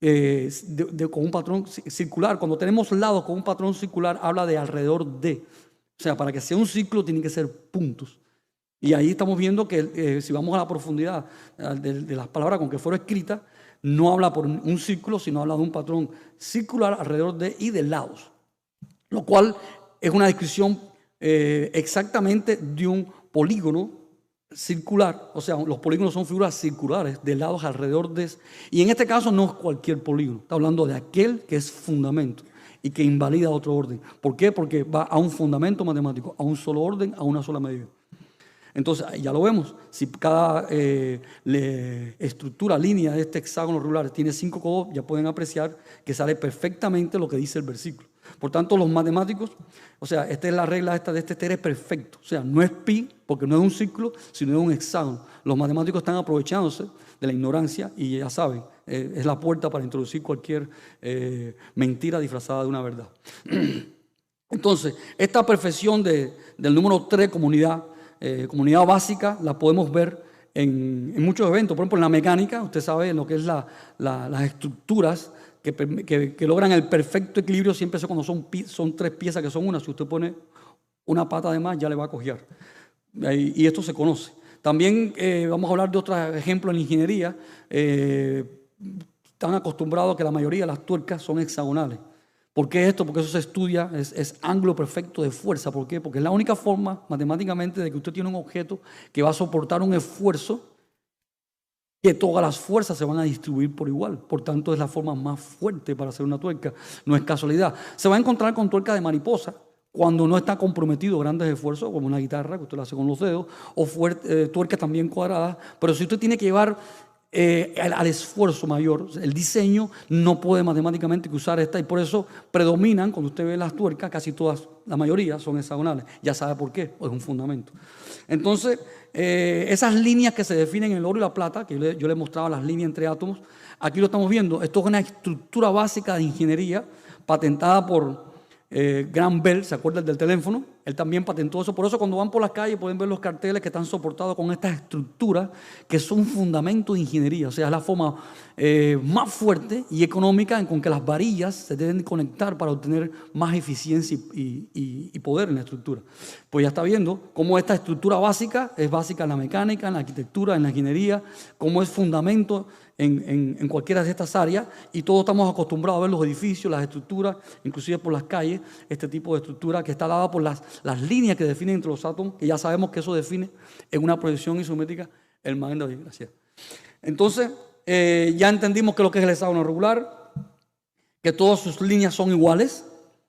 con un patrón circular. Cuando tenemos lados con un patrón circular, habla de alrededor de. O sea, para que sea un círculo tienen que ser puntos. Y ahí estamos viendo que si vamos a la profundidad de las palabras con que fueron escritas, no habla por un círculo, sino habla de un patrón circular alrededor de y de lados. Lo cual es una descripción exactamente de un polígono circular. O sea, los polígonos son figuras circulares de lados alrededor de. Y en este caso no es cualquier polígono. Está hablando de aquel que es fundamento y que invalida otro orden. ¿Por qué? Porque va a un fundamento matemático, a un solo orden, a una sola medida. Entonces, ya lo vemos. Si cada estructura, línea de este hexágono regular tiene 5 codos, ya pueden apreciar que sale perfectamente lo que dice el versículo. Por tanto, los matemáticos, o sea, esta es la regla de este teres perfecto. O sea, no es pi, porque no es un círculo, sino es un hexágono. Los matemáticos están aprovechándose de la ignorancia y ya saben, es la puerta para introducir cualquier mentira disfrazada de una verdad. Entonces, esta perfección del número 3, comunidad básica, la podemos ver en muchos eventos. Por ejemplo, en la mecánica, usted sabe, en lo que es las estructuras que logran el perfecto equilibrio, siempre cuando son 3 piezas que son una. Si usted pone una pata de más, ya le va a cojear. Y esto se conoce. También vamos a hablar de otros ejemplos en ingeniería. Están acostumbrados a que la mayoría de las tuercas son hexagonales. ¿Por qué esto? Porque eso se estudia, es ángulo perfecto de fuerza. ¿Por qué? Porque es la única forma matemáticamente de que usted tiene un objeto que va a soportar un esfuerzo que todas las fuerzas se van a distribuir por igual. Por tanto, es la forma más fuerte para hacer una tuerca. No es casualidad. Se va a encontrar con tuerca de mariposa cuando no está comprometido grandes esfuerzos, como una guitarra que usted la hace con los dedos, o tuercas también cuadradas. Pero si usted tiene que llevar al esfuerzo mayor, el diseño no puede matemáticamente usar esta, y por eso predominan, cuando usted ve las tuercas, casi todas, la mayoría son hexagonales. Ya sabe por qué, es un fundamento. Entonces, esas líneas que se definen en el oro y la plata, que yo le mostraba las líneas entre átomos, aquí lo estamos viendo. Esto es una estructura básica de ingeniería patentada por Graham Bell, ¿se acuerdan del teléfono? Él también patentó eso. Por eso cuando van por las calles pueden ver los carteles que están soportados con estas estructuras que son fundamentos de ingeniería. O sea, es la forma más fuerte y económica con que las varillas se deben conectar para obtener más eficiencia y poder en la estructura. Pues ya está viendo cómo esta estructura básica es básica en la mecánica, en la arquitectura, en la ingeniería, cómo es fundamento en cualquiera de estas áreas, y todos estamos acostumbrados a ver los edificios, las estructuras, inclusive por las calles, este tipo de estructura que está dada por las líneas que definen entre los átomos, que ya sabemos que eso define en una proyección isométrica el magneto de vibración. Entonces, ya entendimos que lo que es el hexágono regular, que todas sus líneas son iguales.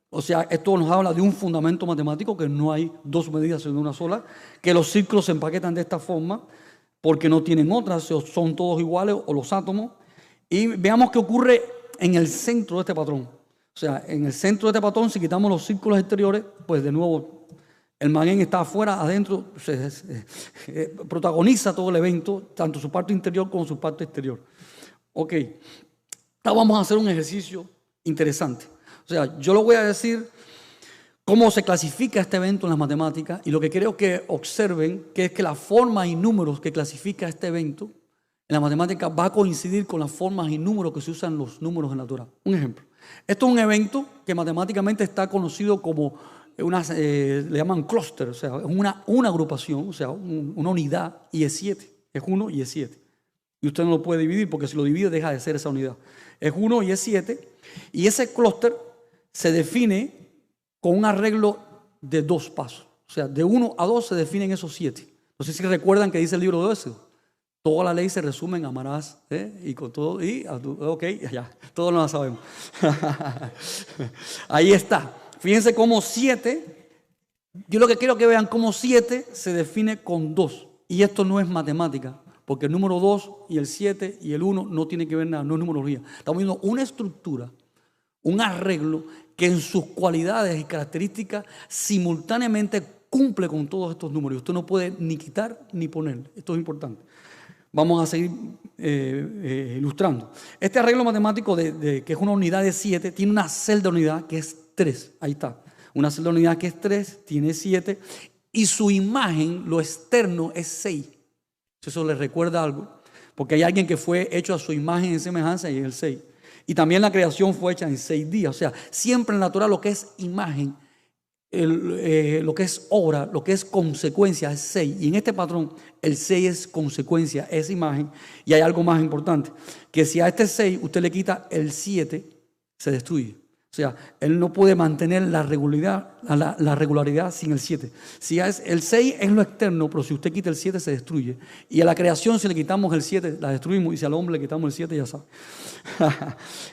O sea, esto nos habla de un fundamento matemático, que no hay dos medidas sino una sola, que los círculos se empaquetan de esta forma, porque no tienen otras, son todos iguales, o los átomos. Y veamos qué ocurre en el centro de este patrón. O sea, en el centro de este patrón, si quitamos los círculos exteriores, pues de nuevo el magén está afuera, adentro, protagoniza todo el evento, tanto su parte interior como su parte exterior. Ok, ahora vamos a hacer un ejercicio interesante. O sea, yo lo voy a decir cómo se clasifica este evento en las matemáticas, y lo que quiero que observen que es que la forma y números que clasifica este evento en la matemática va a coincidir con las formas y números que se usan los números en la Torah. Un ejemplo. Esto es un evento que matemáticamente está conocido como le llaman clúster, o sea, una agrupación, o sea, una unidad, y es 7. Es 1 y es 7. Y usted no lo puede dividir, porque si lo divide deja de ser esa unidad. Es 1 y es 7. Y ese clúster se define con un arreglo de 2 pasos. O sea, de 1 a 2 se definen esos 7. No sé si recuerdan que dice el libro de Éxodo. Toda la ley se resume en amarás, y con todo, ok, ya, todos lo sabemos. Ahí está. Fíjense cómo 7, yo lo que quiero que vean cómo 7 se define con 2. Y esto no es matemática, porque el número 2 y el 7 y el 1 no tiene que ver nada, no es numerología. Estamos viendo una estructura, un arreglo que en sus cualidades y características simultáneamente cumple con todos estos números. Usted no puede ni quitar ni poner. Esto es importante. Vamos a seguir ilustrando. Este arreglo matemático que es una unidad de 7 tiene una celda unidad que es 3. Ahí está. Una celda unidad que es 3, tiene 7, y su imagen, lo externo, es 6. Eso les recuerda algo, porque hay alguien que fue hecho a su imagen y semejanza, y es el 6. Y también la creación fue hecha en 6 días. O sea, siempre en la Torah lo que es imagen, lo que es obra, lo que es consecuencia es 6. Y en este patrón el 6 es consecuencia, es imagen. Y hay algo más importante, que si a este 6 usted le quita el 7, se destruye. O sea, él no puede mantener la regularidad sin el 7. Si el 6 es lo externo, pero si usted quita el 7 se destruye. Y a la creación, si le quitamos el 7, la destruimos. Y si al hombre le quitamos el 7, ya sabe.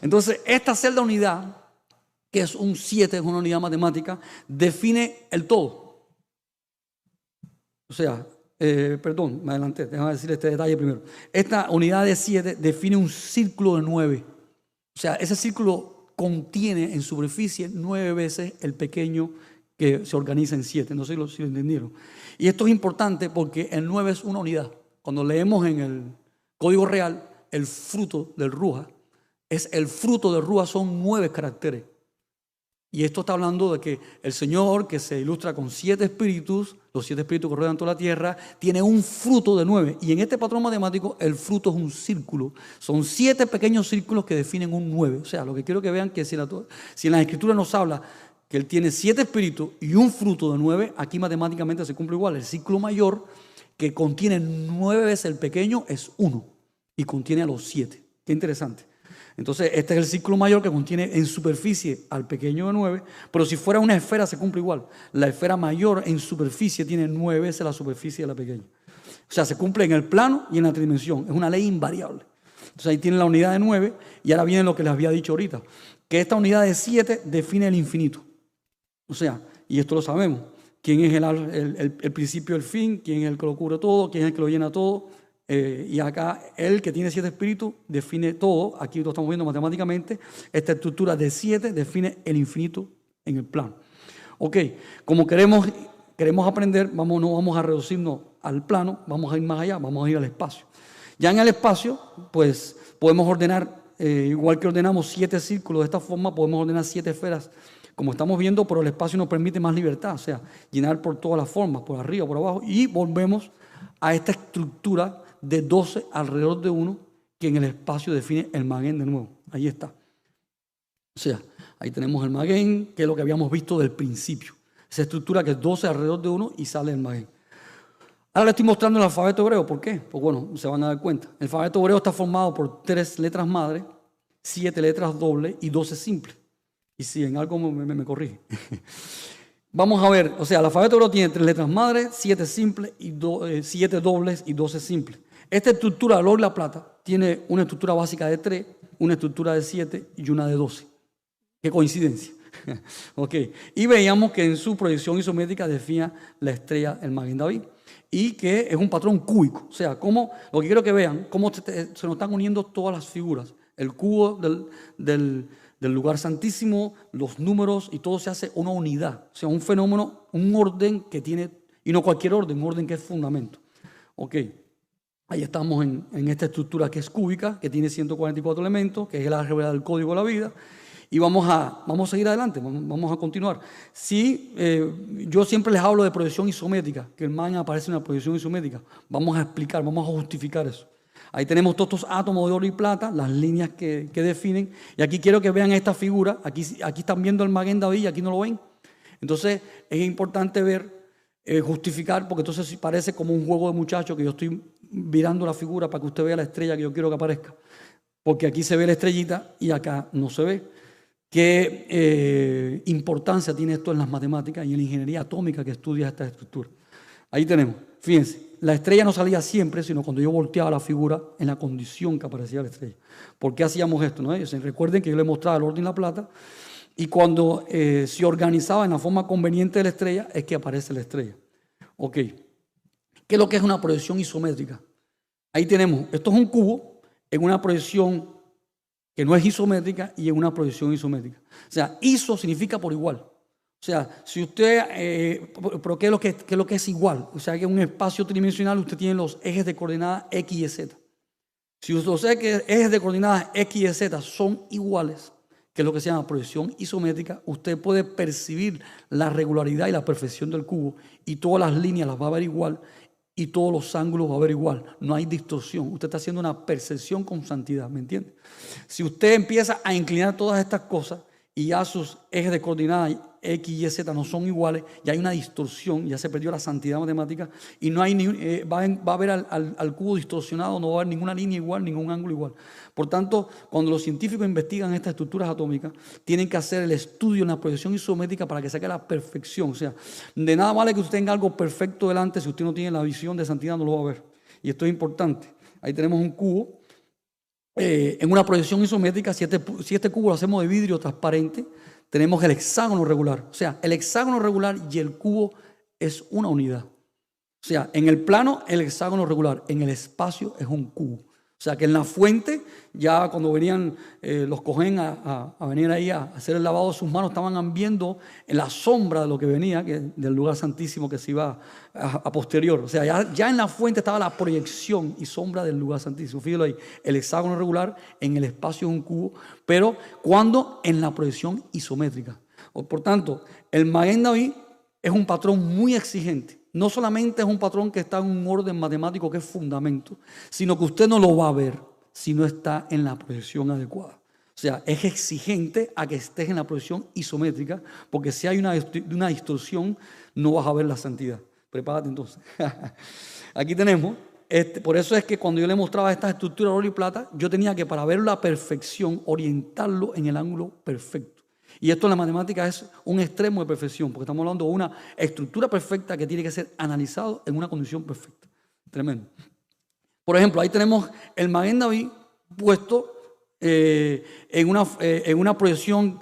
Entonces, esta celda unidad, que es un 7, es una unidad matemática, define el todo. O sea, perdón, me adelanté, déjame decir este detalle primero. Esta unidad de 7 define un círculo de 9. O sea, ese círculo contiene en superficie 9 veces el pequeño que se organiza en 7. No sé si lo entendieron. Y esto es importante porque el 9 es una unidad. Cuando leemos en el Código Real, el fruto del Ruach. Es el fruto del Ruach, son 9 caracteres. Y esto está hablando de que el Señor, que se ilustra con 7 espíritus, los 7 espíritus que rodean toda la tierra, tiene un fruto de 9. Y en este patrón matemático, el fruto es un círculo. Son 7 pequeños círculos que definen un 9. O sea, lo que quiero que vean que si en la Escritura nos habla que Él tiene 7 espíritus y un fruto de 9, aquí matemáticamente se cumple igual. El círculo mayor, que contiene 9 veces el pequeño, es 1 y contiene a los 7. Qué interesante. Entonces, este es el círculo mayor que contiene en superficie al pequeño de 9, pero si fuera una esfera se cumple igual. La esfera mayor en superficie tiene 9 veces la superficie de la pequeña. O sea, se cumple en el plano y en la tridimensión. Es una ley invariable. Entonces, ahí tienen la unidad de 9 y ahora viene lo que les había dicho ahorita, que esta unidad de 7 define el infinito. O sea, y esto lo sabemos, quién es el principio y el fin, quién es el que lo cubre todo, quién es el que lo llena todo. Y acá el que tiene 7 espíritus define todo. Aquí lo estamos viendo matemáticamente. Esta estructura de 7 define el infinito en el plano. Ok, como queremos aprender, no vamos a reducirnos al plano, vamos a ir más allá, vamos a ir al espacio. Ya en el espacio, pues podemos ordenar, igual que ordenamos 7 círculos de esta forma, podemos ordenar 7 esferas, como estamos viendo, pero el espacio nos permite más libertad, o sea, llenar por todas las formas, por arriba, por abajo, y volvemos a esta estructura de 12 alrededor de 1, que en el espacio define el Maguen de nuevo. Ahí está. O sea, ahí tenemos el Maguen, que es lo que habíamos visto del principio. Esa estructura que es 12 alrededor de 1 y sale el Maguen. Ahora les estoy mostrando el alfabeto hebreo. ¿Por qué? Pues bueno, se van a dar cuenta. El alfabeto hebreo está formado por 3 letras madres, 7 letras dobles y 12 simples. Y si en algo me corrige. Vamos a ver, o sea, el alfabeto hebreo tiene 3 letras madres, 7 simples, y 7 dobles y 12 simples. Esta estructura del oro y la plata tiene una estructura básica de 3, una estructura de 7 y una de 12. Qué coincidencia. Okay. Y veíamos que en su proyección isométrica define la estrella el Maguen David y que es un patrón cúbico. O sea, lo que quiero que vean, cómo se nos están uniendo todas las figuras. El cubo del lugar santísimo, los números y todo se hace una unidad. O sea, un fenómeno, un orden que tiene, y no cualquier orden, un orden que es fundamento. Ok. Ahí estamos en esta estructura que es cúbica, que tiene 144 elementos, que es el álgebra del código de la vida. Y vamos a seguir adelante, vamos a continuar. Sí, yo siempre les hablo de proyección isométrica, que el man aparece en una proyección isométrica. Vamos a explicar, vamos a justificar eso. Ahí tenemos todos estos átomos de oro y plata, las líneas que definen. Y aquí quiero que vean esta figura. Aquí están viendo el Maguen David y aquí no lo ven. Entonces es importante ver, justificar, porque entonces parece como un juego de muchachos que yo estoy virando la figura para que usted vea la estrella que yo quiero que aparezca. Porque aquí se ve la estrellita y acá no se ve. ¿Qué importancia tiene esto en las matemáticas y en la ingeniería atómica que estudia esta estructura? Ahí tenemos, fíjense, la estrella no salía siempre, sino cuando yo volteaba la figura en la condición que aparecía la estrella. ¿Por qué hacíamos esto? ¿No? Recuerden que yo les mostraba el orden y la plata, y cuando se organizaba en la forma conveniente de la estrella, es que aparece la estrella. Ok, ¿qué es lo que es una proyección isométrica? Ahí tenemos, esto es un cubo en una proyección que no es isométrica y en una proyección isométrica. O sea, iso significa por igual. O sea, si usted, pero ¿qué es lo que es igual? O sea, que en un espacio tridimensional usted tiene los ejes de coordenadas X y Z. Si usted sabe que ejes de coordenadas X y Z son iguales, que es lo que se llama proyección isométrica, usted puede percibir la regularidad y la perfección del cubo y todas las líneas las va a ver igual y todos los ángulos va a ver igual. No hay distorsión. Usted está haciendo una percepción con santidad, ¿me entiende? Si usted empieza a inclinar todas estas cosas y ya sus ejes de coordenadas X y Z no son iguales, ya hay una distorsión, ya se perdió la santidad matemática y no hay va a ver al cubo distorsionado, no va a haber ninguna línea igual, ningún ángulo igual. Por tanto, cuando los científicos investigan estas estructuras atómicas, tienen que hacer el estudio en la proyección isométrica para que saque la perfección. O sea, de nada vale que usted tenga algo perfecto delante si usted no tiene la visión de santidad, no lo va a ver. Y esto es importante. Ahí tenemos un cubo. En una proyección isométrica, si este cubo lo hacemos de vidrio transparente, tenemos el hexágono regular. O sea, el hexágono regular y el cubo es una unidad. O sea, en el plano, el hexágono regular, en el espacio es un cubo. O sea, que en la fuente, ya cuando venían los Cohen a venir ahí a hacer el lavado de sus manos, estaban viendo en la sombra de lo que venía, del lugar santísimo que se iba a posterior. O sea, ya en la fuente estaba la proyección y sombra del lugar santísimo. Fíjalo ahí, el hexágono regular en el espacio es un cubo, pero cuando en la proyección isométrica. Por tanto, el Maguen David es un patrón muy exigente. No solamente es un patrón que está en un orden matemático que es fundamento, sino que usted no lo va a ver si no está en la proyección adecuada. O sea, es exigente a que estés en la proyección isométrica, porque si hay una distorsión, no vas a ver la santidad. Prepárate entonces. Aquí tenemos, por eso es que cuando yo le mostraba estas estructuras de oro y plata, yo tenía que, para ver la perfección, orientarlo en el ángulo perfecto. Y esto en la matemática es un extremo de perfección, porque estamos hablando de una estructura perfecta que tiene que ser analizado en una condición perfecta. Tremendo. Por ejemplo, ahí tenemos el Maguen David puesto en una proyección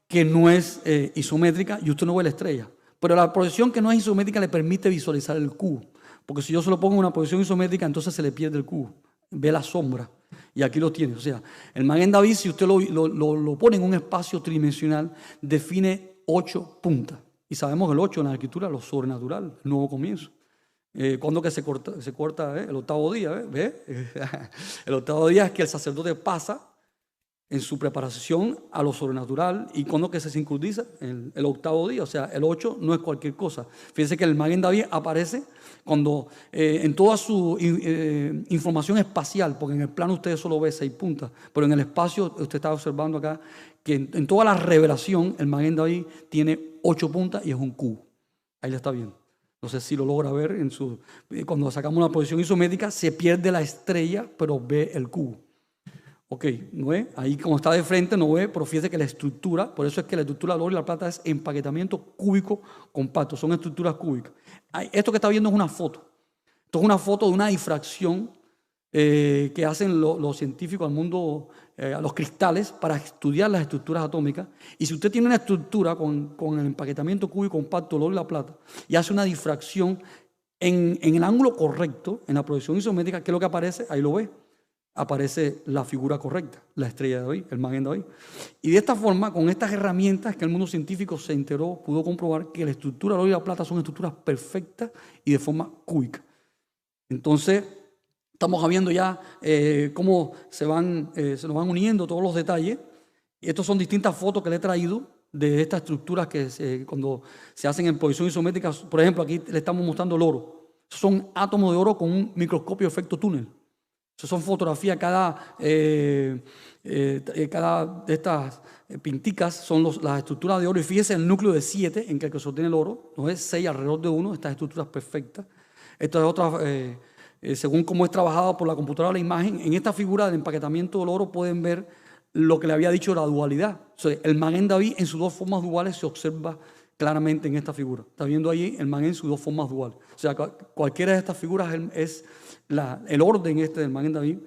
que no es isométrica y usted no ve la estrella. Pero la proyección que no es isométrica le permite visualizar el cubo. Porque si yo se lo pongo en una proyección isométrica, entonces se le pierde el cubo. Ve la sombra. Y aquí lo tiene. O sea, el Maguen David, si usted lo pone en un espacio tridimensional, define 8 puntas. Y sabemos el 8 en la escritura, lo sobrenatural, el nuevo comienzo. ¿Cuándo que se corta el octavo día? ¿Ve? El octavo día es que el sacerdote pasa en su preparación a lo sobrenatural. ¿Y cuándo que se sincroniza? El octavo día. O sea, el 8 no es cualquier cosa. Fíjense que el Maguen David aparece cuando en toda su información espacial, porque en el plano usted solo ve 6 puntas, pero en el espacio usted está observando acá que en toda la revelación el Maguen David tiene 8 puntas y es un cubo. Ahí lo está viendo. No sé si lo logra ver. Cuando sacamos una posición isométrica se pierde la estrella, pero ve el cubo. Ok, ¿no ve? Ahí como está de frente no ve, pero fíjese que la estructura, por eso es que la estructura del oro y la plata es empaquetamiento cúbico compacto, son estructuras cúbicas. Esto que está viendo es una foto. Esto es una foto de una difracción que hacen los científicos al mundo, a los cristales, para estudiar las estructuras atómicas. Y si usted tiene una estructura con el empaquetamiento cúbico compacto del oro y la plata y hace una difracción en el ángulo correcto, en la proyección isométrica, ¿qué es lo que aparece? Ahí lo ve. Aparece la figura correcta, la estrella de David, el Maguen David. Y de esta forma, con estas herramientas que el mundo científico se enteró, pudo comprobar que la estructura del oro y la plata son estructuras perfectas y de forma cúbica. Entonces, estamos viendo ya cómo se nos van uniendo todos los detalles. Y estas son distintas fotos que le he traído de estas estructuras que cuando se hacen en posición isométrica. Por ejemplo, aquí le estamos mostrando el oro. Son átomos de oro con un microscopio de efecto túnel. Son fotografías, cada de estas pinticas son las estructuras de oro. Y fíjese el núcleo de 7 en que el que sostiene el oro, no es 6 alrededor de 1, estas estructuras perfectas. Esta es otra, según cómo es trabajada por la computadora la imagen, en esta figura del empaquetamiento del oro pueden ver lo que le había dicho la dualidad. O sea, el Maguen David en sus dos formas duales se observa claramente en esta figura. Está viendo ahí el Maguen en sus dos formas duales. O sea, cualquiera de estas figuras es el orden del Maguen David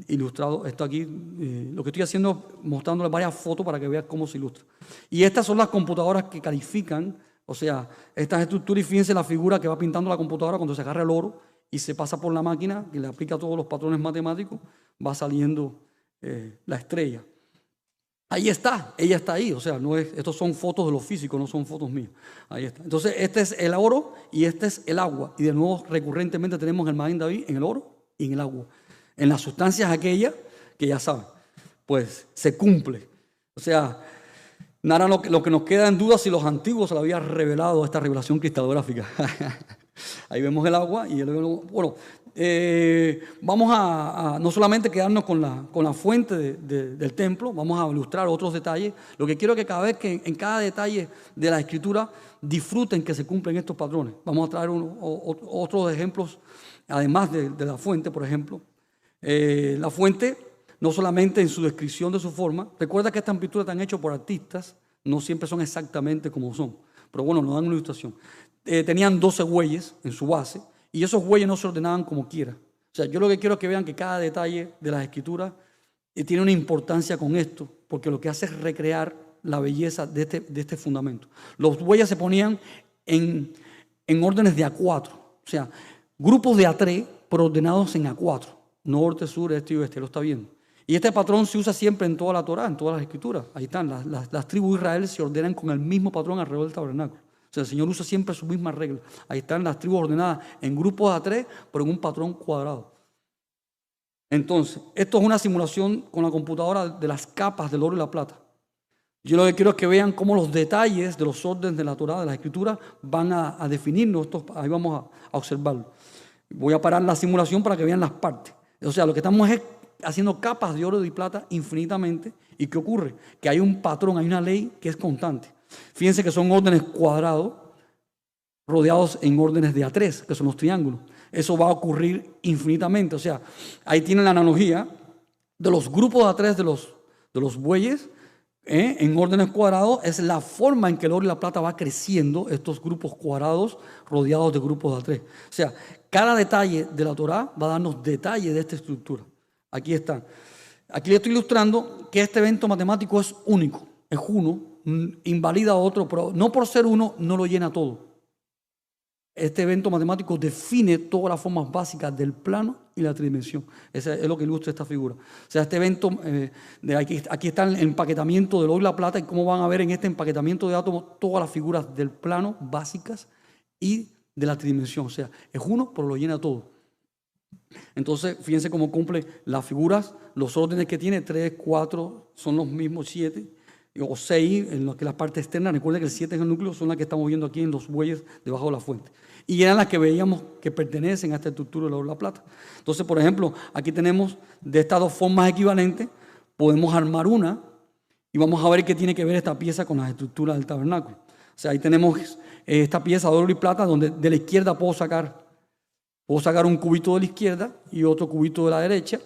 ilustrado. Esto aquí, lo que estoy haciendo, mostrándole varias fotos para que vean cómo se ilustra. Y estas son las computadoras que califican, o sea, estas estructuras. Y fíjense la figura que va pintando la computadora cuando se agarra el oro y se pasa por la máquina, que le aplica todos los patrones matemáticos, va saliendo la estrella. Ahí está, ella está ahí, o sea, estos son fotos de los físicos, no son fotos mías. Ahí está. Entonces, este es el oro y este es el agua. Y de nuevo, recurrentemente tenemos el Maguen David en el oro y en el agua. En las sustancias aquellas que ya saben, pues se cumple. O sea, nada lo que nos queda en duda si los antiguos se lo había revelado esta revelación cristalográfica. Ahí vemos el agua y bueno, vamos a no solamente quedarnos con la fuente del templo, vamos a ilustrar otros detalles. Lo que quiero es que cada vez que en cada detalle de la escritura disfruten que se cumplen estos patrones. Vamos a traer otros ejemplos, además de la fuente, por ejemplo. La fuente, no solamente en su descripción de su forma, recuerda que estas pinturas están hechas por artistas, no siempre son exactamente como son, pero bueno, nos dan una ilustración. Tenían 12 bueyes en su base y esos bueyes no se ordenaban como quiera. O sea, yo lo que quiero es que vean que cada detalle de las escrituras tiene una importancia con esto, porque lo que hace es recrear la belleza de este fundamento. Los bueyes se ponían en órdenes de A4, o sea, grupos de A3, pero ordenados en A4. norte, sur, este y oeste, lo está viendo. Y este patrón se usa siempre en toda la Torá, en todas las escrituras. Ahí están, las tribus de Israel se ordenan con el mismo patrón alrededor del tabernáculo. O sea, el Señor usa siempre sus mismas reglas. Ahí están las tribus ordenadas en grupos de a 3, pero en un patrón cuadrado. Entonces, esto es una simulación con la computadora de las capas del oro y la plata. Yo lo que quiero es que vean cómo los detalles de los órdenes de la Torá, de la Escritura, van a definirnos. Ahí vamos a observarlo. Voy a parar la simulación para que vean las partes. O sea, lo que estamos es haciendo capas de oro y plata infinitamente. ¿Y qué ocurre? Que hay un patrón, hay una ley que es constante. Fíjense que son órdenes cuadrados rodeados en órdenes de A3, que son los triángulos. Eso va a ocurrir infinitamente. O sea, ahí tienen la analogía de los grupos de A3 de los bueyes, en órdenes cuadrados. Es la forma en que el oro y la plata va creciendo, estos grupos cuadrados rodeados de grupos de A3. O sea, cada detalle de la Torá va a darnos detalles de esta estructura. Aquí está. Aquí le estoy ilustrando que este evento matemático es único, es uno, invalida a otro, pero no por ser uno no lo llena todo. Este evento matemático define todas las formas básicas del plano y la tridimensión. Eso es lo que ilustra esta figura. O sea, este evento, aquí está el empaquetamiento del oro y la plata, y cómo van a ver en este empaquetamiento de átomos todas las figuras del plano básicas y de la tridimensión. O sea, es uno, pero lo llena todo. Entonces, fíjense cómo cumple las figuras, los órdenes que tiene, 3, 4, son los mismos 7, o 6, en lo que es la parte externa. Recuerden que el 7 en el núcleo son las que estamos viendo aquí en los bueyes debajo de la fuente. Y eran las que veíamos que pertenecen a esta estructura del oro y la plata. Entonces, por ejemplo, aquí tenemos de estas dos formas equivalentes, podemos armar una y vamos a ver qué tiene que ver esta pieza con las estructuras del tabernáculo. O sea, ahí tenemos esta pieza de oro y plata, donde de la izquierda puedo sacar un cubito de la izquierda y otro cubito de la derecha.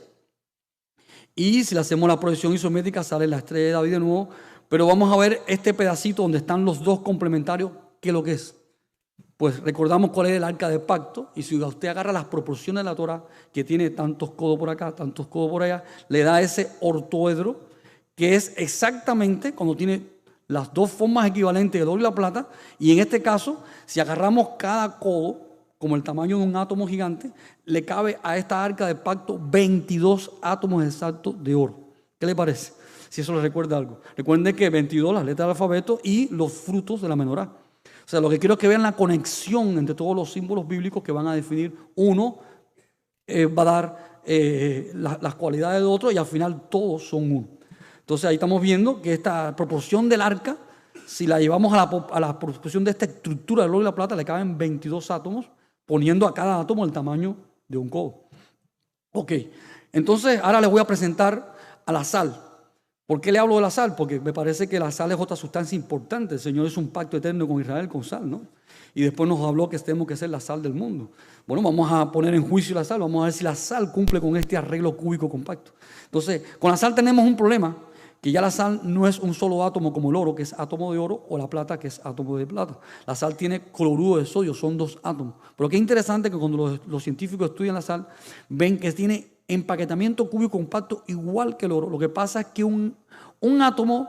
Y si le hacemos la proyección isométrica, sale la estrella de David de nuevo. Pero vamos a ver este pedacito donde están los dos complementarios, ¿qué es lo que es? Pues recordamos cuál es el arca de pacto. Y si usted agarra las proporciones de la Torá, que tiene tantos codos por acá, tantos codos por allá, le da ese ortoedro, que es exactamente cuando tiene las dos formas equivalentes del oro y la plata. Y en este caso, si agarramos cada codo, como el tamaño de un átomo gigante, le cabe a esta arca de pacto 22 átomos exactos de oro. ¿Qué le parece? Si eso le recuerda algo. Recuerden que 22, las letras del alfabeto y los frutos de la menorá. O sea, lo que quiero es que vean la conexión entre todos los símbolos bíblicos que van a definir uno, va a dar las cualidades de otro, y al final todos son uno. Entonces ahí estamos viendo que esta proporción del arca, si la llevamos a la proporción de esta estructura del oro y la plata, le caben 22 átomos, poniendo a cada átomo el tamaño de un codo. Ok, entonces ahora les voy a presentar a la sal. ¿Por qué le hablo de la sal? Porque me parece que la sal es otra sustancia importante. El Señor hizo un pacto eterno con Israel con sal, ¿no? Y después nos habló que tenemos que ser la sal del mundo. Bueno, vamos a poner en juicio la sal, vamos a ver si la sal cumple con este arreglo cúbico compacto. Entonces, con la sal tenemos un problema, que ya la sal no es un solo átomo como el oro, que es átomo de oro, o la plata, que es átomo de plata. La sal tiene cloruro de sodio, son dos átomos. Pero qué interesante que cuando los científicos estudian la sal, ven que tiene empaquetamiento cúbico compacto igual que el oro. Lo que pasa es que un átomo,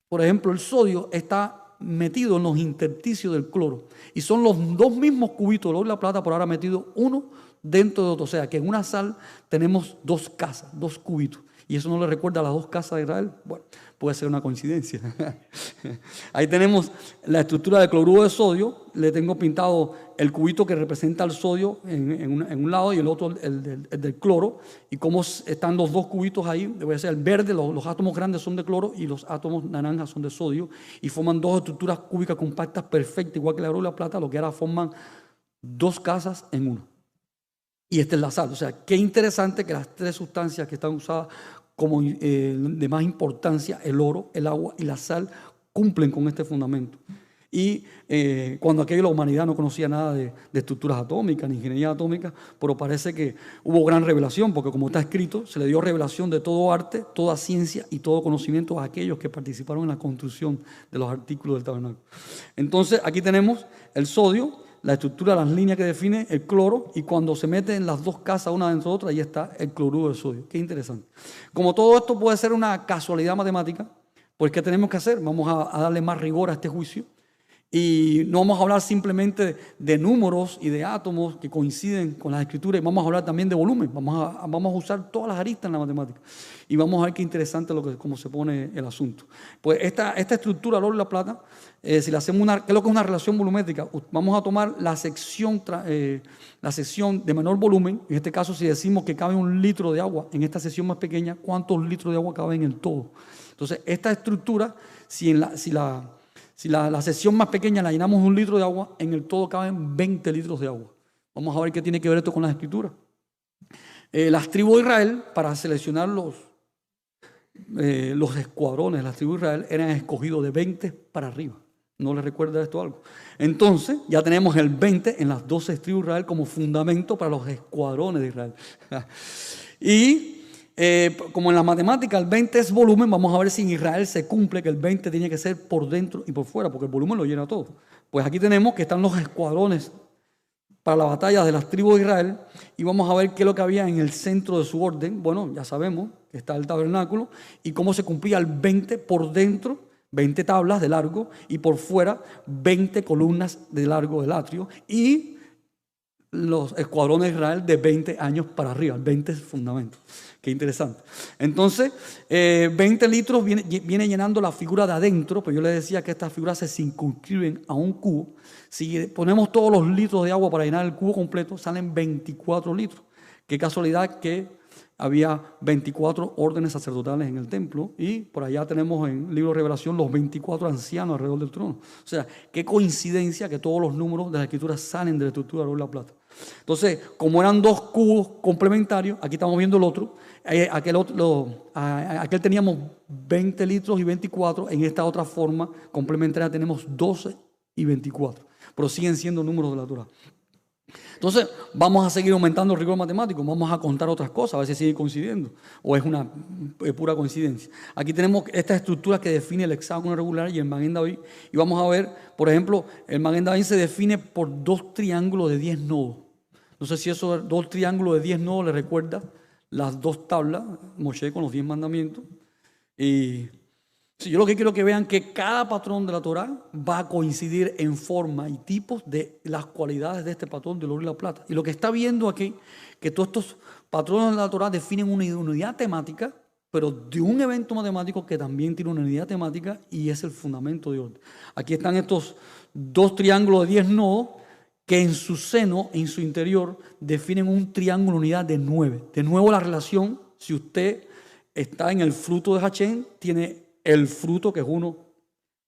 por ejemplo el sodio, está metido en los intersticios del cloro. Y son los dos mismos cubitos del oro y la plata, por ahora metido uno dentro de otro. O sea, que en una sal tenemos dos casas, dos cubitos. ¿Y eso no le recuerda a las dos casas de Israel? Bueno, puede ser una coincidencia. Ahí tenemos la estructura de cloruro de sodio. Le tengo pintado el cubito que representa el sodio en un lado y el otro el del cloro. Y cómo están los dos cubitos ahí. Debe ser el verde, los átomos grandes son de cloro y los átomos naranjas son de sodio. Y forman dos estructuras cúbicas compactas perfectas, igual que el oro y la plata, lo que ahora forman dos casas en una. Y esta es la sal. O sea, qué interesante que las tres sustancias que están usadas como de más importancia, el oro, el agua y la sal, cumplen con este fundamento. Y cuando aquello la humanidad no conocía nada de estructuras atómicas, ni ingeniería atómica, pero parece que hubo gran revelación, porque como está escrito, se le dio revelación de todo arte, toda ciencia y todo conocimiento a aquellos que participaron en la construcción de los artículos del tabernáculo. Entonces, aquí tenemos el sodio, la estructura, las líneas que define el cloro, y cuando se meten las dos casas una dentro de otra, ahí está el cloruro de sodio. Qué interesante. Como todo esto puede ser una casualidad matemática, pues ¿qué tenemos que hacer? Vamos a darle más rigor a este juicio Y no vamos a hablar simplemente de números y de átomos que coinciden con las escrituras, y vamos a hablar también de volumen. Vamos a usar todas las aristas en la matemática. Y vamos a ver qué interesante cómo se pone el asunto. Pues esta estructura, el oro y la plata, si le hacemos ¿qué es lo que es una relación volumétrica? Vamos a tomar la sección de menor volumen. En este caso, si decimos que cabe 1 litro de agua en esta sección más pequeña, ¿cuántos litros de agua caben en el todo? Entonces, esta estructura, si la sección más pequeña la llenamos de 1 litro de agua, en el todo caben 20 litros de agua. Vamos a ver qué tiene que ver esto con las escrituras. Las tribus de Israel, para seleccionar los escuadrones de las tribus de Israel, eran escogidos de 20 para arriba. ¿No les recuerda esto algo? Entonces, ya tenemos el 20 en las 12 tribus de Israel como fundamento para los escuadrones de Israel. Y como en la matemática el 20 es volumen, vamos a ver si en Israel se cumple que el 20 tiene que ser por dentro y por fuera, porque el volumen lo llena todo. Pues aquí tenemos que están los escuadrones para la batalla de las tribus de Israel, y vamos a ver qué es lo que había en el centro de su orden. Bueno, ya sabemos que está el tabernáculo y cómo se cumplía el 20 por dentro, 20 tablas de largo, y por fuera 20 columnas de largo del atrio, y los escuadrones de Israel de 20 años para arriba, 20 fundamentos. Qué interesante. Entonces, 20 litros viene llenando la figura de adentro, pero yo les decía que estas figuras se circunscriben a un cubo. Si ponemos todos los litros de agua para llenar el cubo completo, salen 24 litros. Qué casualidad que había 24 órdenes sacerdotales en el templo, y por allá tenemos en el libro de Revelación los 24 ancianos alrededor del trono. O sea, qué coincidencia que todos los números de las escrituras salen de la estructura de oro y la plata. Entonces, como eran 2 cubos complementarios, aquí estamos viendo el otro. Aquel teníamos 20 litros y 24. En esta otra forma complementaria tenemos 12 y 24. Pero siguen siendo números de la Torah. Entonces, vamos a seguir aumentando el rigor matemático. Vamos a contar otras cosas, a ver si sigue coincidiendo o es una pura coincidencia. Aquí tenemos esta estructura que define el hexágono regular y el Maguen David. Y vamos a ver, por ejemplo, el Maguen David se define por 2 triángulos de 10 nodos. No sé si esos 2 triángulos de 10 nodos le recuerda las 2 tablas, Moshe con los 10 mandamientos. Y yo lo que quiero que vean que cada patrón de la Torah va a coincidir en forma y tipos de las cualidades de este patrón del oro y la plata. Y lo que está viendo aquí, que todos estos patrones de la Torah definen una unidad temática, pero de un evento matemático que también tiene una unidad temática y es el fundamento de orden. Aquí están estos 2 triángulos de 10 nodos que en su seno, en su interior, definen un triángulo unidad de 9. De nuevo la relación, si usted está en el fruto de Hachén, tiene el fruto que es uno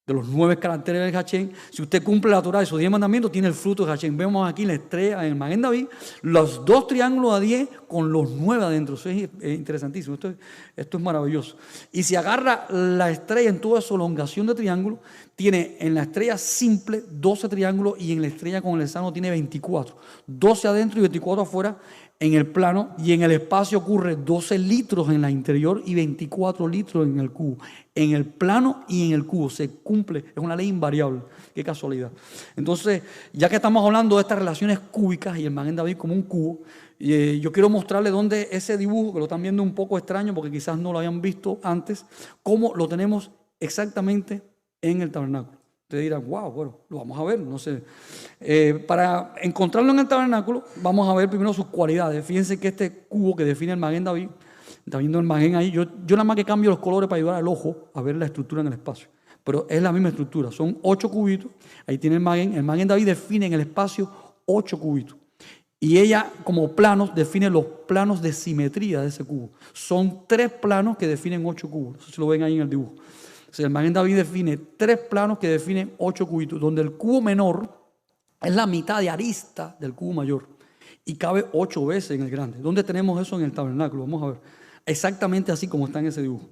de los 9 caracteres del Hachén. Si usted cumple la Torah de esos 10 mandamientos, tiene el fruto de Hachén. Vemos aquí la estrella en el Maguen David, los 2 triángulos a 10 con los 9 adentro. Eso es interesantísimo, esto es maravilloso. Y si agarra la estrella en toda su elongación de triángulo, tiene en la estrella simple 12 triángulos, y en la estrella con el hexágono tiene 24. 12 adentro y 24 afuera en el plano, y en el espacio ocurre 12 litros en la interior y 24 litros en el cubo. En el plano y en el cubo se cumple, es una ley invariable. Qué casualidad. Entonces, ya que estamos hablando de estas relaciones cúbicas y el Maguen David como un cubo, yo quiero mostrarle dónde ese dibujo, que lo están viendo un poco extraño porque quizás no lo habían visto antes, cómo lo tenemos exactamente en el tabernáculo. Ustedes dirán, wow, bueno, lo vamos a ver, no sé. Para encontrarlo en el tabernáculo, vamos a ver primero sus cualidades. Fíjense que este cubo que define el Maguen David, está viendo el Maguen ahí, yo nada más que cambio los colores para ayudar al ojo a ver la estructura en el espacio. Pero es la misma estructura, son 8 cubitos, ahí tiene el Maguen David define en el espacio 8 cubitos. Y ella, como planos, define los planos de simetría de ese cubo. Son 3 planos que definen 8 cubos. Eso se lo ven ahí en el dibujo. O sea, el Maguen David define 3 planos que definen 8 cubitos, donde el cubo menor es la mitad de arista del cubo mayor y cabe 8 veces en el grande. ¿Dónde tenemos eso? En el tabernáculo. Vamos a ver. Exactamente así como está en ese dibujo.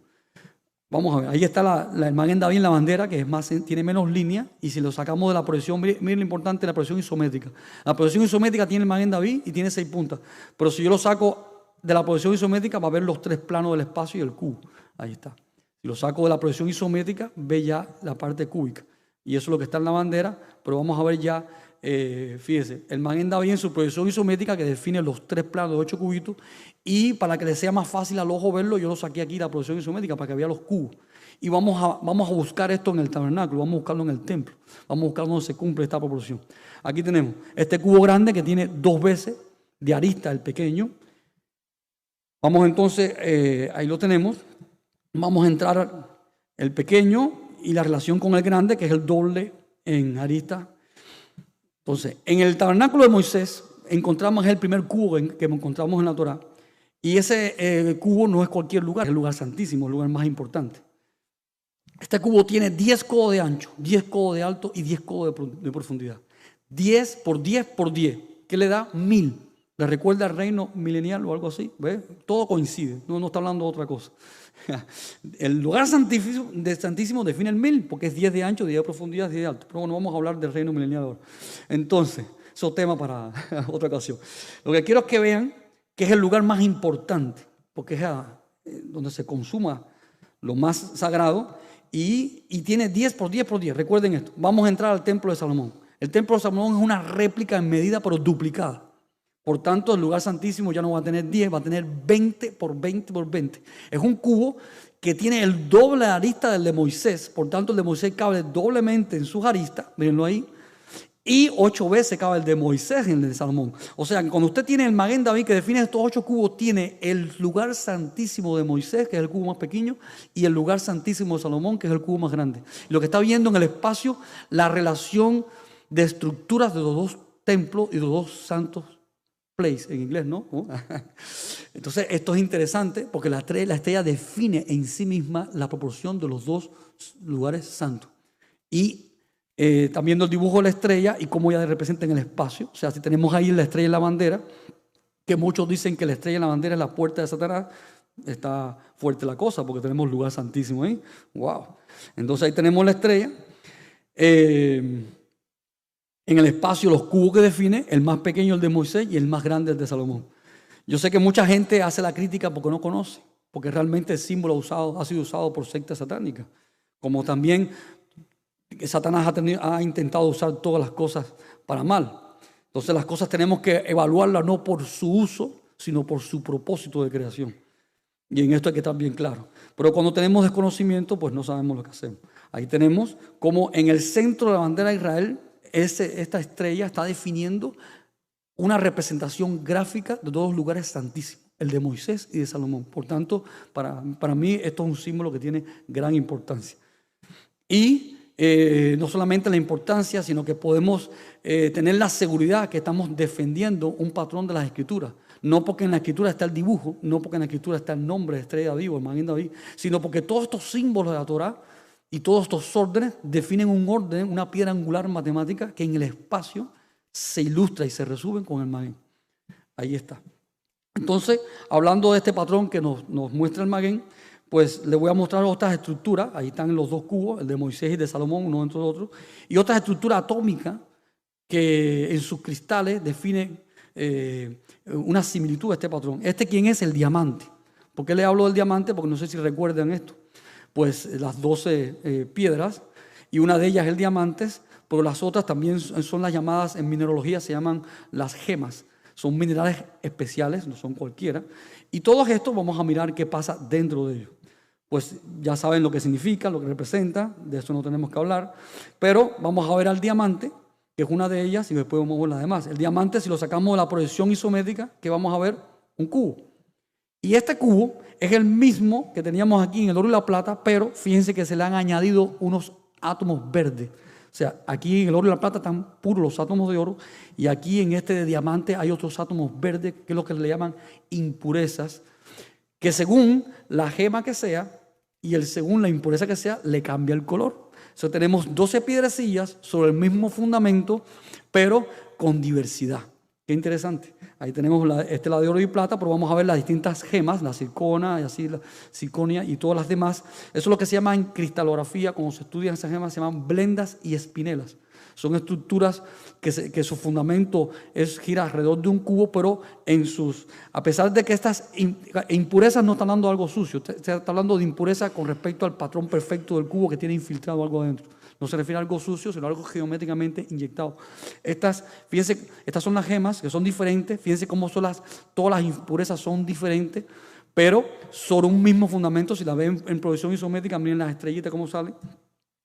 Vamos a ver. Ahí está el Maguen David en la bandera, que es más, tiene menos líneas, y si lo sacamos de la proyección, miren lo importante de la proyección isométrica. La proyección isométrica tiene el Maguen David y tiene 6 puntas. Pero si yo lo saco de la proyección isométrica, va a ver los 3 planos del espacio y el cubo. Ahí está. Si lo saco de la proyección isométrica, ve ya la parte cúbica. Y eso es lo que está en la bandera, pero vamos a ver ya, fíjese, el Maguen David en su proyección isométrica que define los 3 planos de 8 cubitos, y para que le sea más fácil al ojo verlo, yo lo saqué aquí la proyección isométrica para que vea los cubos. Y vamos a buscar esto en el tabernáculo, vamos a buscarlo en el templo, vamos a buscar donde se cumple esta proporción. Aquí tenemos este cubo grande que tiene 2 veces de arista el pequeño. Vamos entonces, ahí lo tenemos, vamos a entrar el pequeño y la relación con el grande, que es el doble en arista. Entonces, en el tabernáculo de Moisés encontramos el primer cubo que encontramos en la Torá. Y ese cubo no es cualquier lugar, es el lugar santísimo, el lugar más importante. Este cubo tiene 10 codos de ancho, 10 codos de alto y 10 codos de profundidad. 10 por 10 por 10, que le da 1000. ¿Le recuerda el reino milenial o algo así? ¿Ve? Todo coincide, no está hablando de otra cosa. El lugar santísimo define el 1000, porque es 10 de ancho, 10 de profundidad, 10 de alto. Pero bueno, vamos a hablar del reino milenial ahora. Entonces, eso es tema para otra ocasión. Lo que quiero es que vean que es el lugar más importante, porque es donde se consuma lo más sagrado, y tiene 10 por 10 por 10. Recuerden esto, vamos a entrar al templo de Salomón. El templo de Salomón es una réplica en medida, pero duplicada. Por tanto, el lugar santísimo ya no va a tener 10, va a tener 20 por 20 por 20. Es un cubo que tiene el doble de arista del de Moisés. Por tanto, el de Moisés cabe doblemente en sus aristas, mírenlo ahí, y 8 veces cabe el de Moisés en el de Salomón. O sea, cuando usted tiene el Maguen David que define estos 8 cubos, tiene el lugar santísimo de Moisés, que es el cubo más pequeño, y el lugar santísimo de Salomón, que es el cubo más grande. Y lo que está viendo en el espacio, la relación de estructuras de los dos templos y de los dos santos place en inglés, ¿no? Entonces, esto es interesante porque la estrella define en sí misma la proporción de los dos lugares santos. Y están viendo el dibujo de la estrella y cómo ella representa en el espacio. O sea, si tenemos ahí la estrella y la bandera, que muchos dicen que la estrella y la bandera es la puerta de Satanás, está fuerte la cosa porque tenemos lugar santísimo ahí. ¡Wow! Entonces, ahí tenemos la estrella. En el espacio, los cubos que define, el más pequeño el de Moisés y el más grande el de Salomón. Yo sé que mucha gente hace la crítica porque no conoce, porque realmente el símbolo ha sido usado por sectas satánicas, como también Satanás ha intentado usar todas las cosas para mal. Entonces las cosas tenemos que evaluarlas no por su uso, sino por su propósito de creación. Y en esto hay que estar bien claro. Pero cuando tenemos desconocimiento, pues no sabemos lo que hacemos. Ahí tenemos como en el centro de la bandera de Israel, esta estrella está definiendo una representación gráfica de dos lugares santísimos, el de Moisés y de Salomón. Por tanto, para mí esto es un símbolo que tiene gran importancia. Y no solamente la importancia, sino que podemos tener la seguridad que estamos defendiendo un patrón de las Escrituras. No porque en la Escritura está el dibujo, no porque en la Escritura está el nombre de Estrella de David o el Maguen David, sino porque todos estos símbolos de la Torá y todos estos órdenes definen un orden, una piedra angular matemática que en el espacio se ilustra y se resumen con el Maguen. Ahí está. Entonces, hablando de este patrón que nos muestra el Maguen, pues le voy a mostrar otras estructuras. Ahí están los dos cubos, el de Moisés y de Salomón, uno dentro del otro. Y otras estructuras atómicas que en sus cristales definen una similitud a este patrón. ¿Quién es? El diamante. ¿Por qué le hablo del diamante? Porque no sé si recuerdan esto. Pues las 12 piedras, y una de ellas es el diamante, pero las otras también son las llamadas, en mineralogía se llaman las gemas. Son minerales especiales, no son cualquiera. Y todos estos vamos a mirar qué pasa dentro de ellos. Pues ya saben lo que significa, lo que representa, de eso no tenemos que hablar. Pero vamos a ver al diamante, que es una de ellas, y después vamos a ver las demás. El diamante, si lo sacamos de la proyección isométrica, ¿qué vamos a ver? Un cubo. Y este cubo es el mismo que teníamos aquí en el oro y la plata, pero fíjense que se le han añadido unos átomos verdes. O sea, aquí en el oro y la plata están puros los átomos de oro, y aquí en este de diamante hay otros átomos verdes, que es lo que le llaman impurezas, que según la gema que sea y según la impureza que sea, le cambia el color. O sea, tenemos 12 piedrecillas sobre el mismo fundamento, pero con diversidad. Qué interesante. Ahí tenemos la de oro y plata, pero vamos a ver las distintas gemas, la circona y así la circonia y todas las demás. Eso es lo que se llama en cristalografía, cuando se estudian esas gemas, se llaman blendas y espinelas. Son estructuras que su fundamento gira alrededor de un cubo, pero a pesar de que estas impurezas no están dando algo sucio, se está hablando de impureza con respecto al patrón perfecto del cubo que tiene infiltrado algo adentro. No se refiere a algo sucio, sino a algo geométricamente inyectado. Fíjense, estas son las gemas que son diferentes. Fíjense cómo todas las impurezas son diferentes. pero sobre un mismo fundamento. Si la ven en proyección isométrica, miren las estrellitas cómo salen.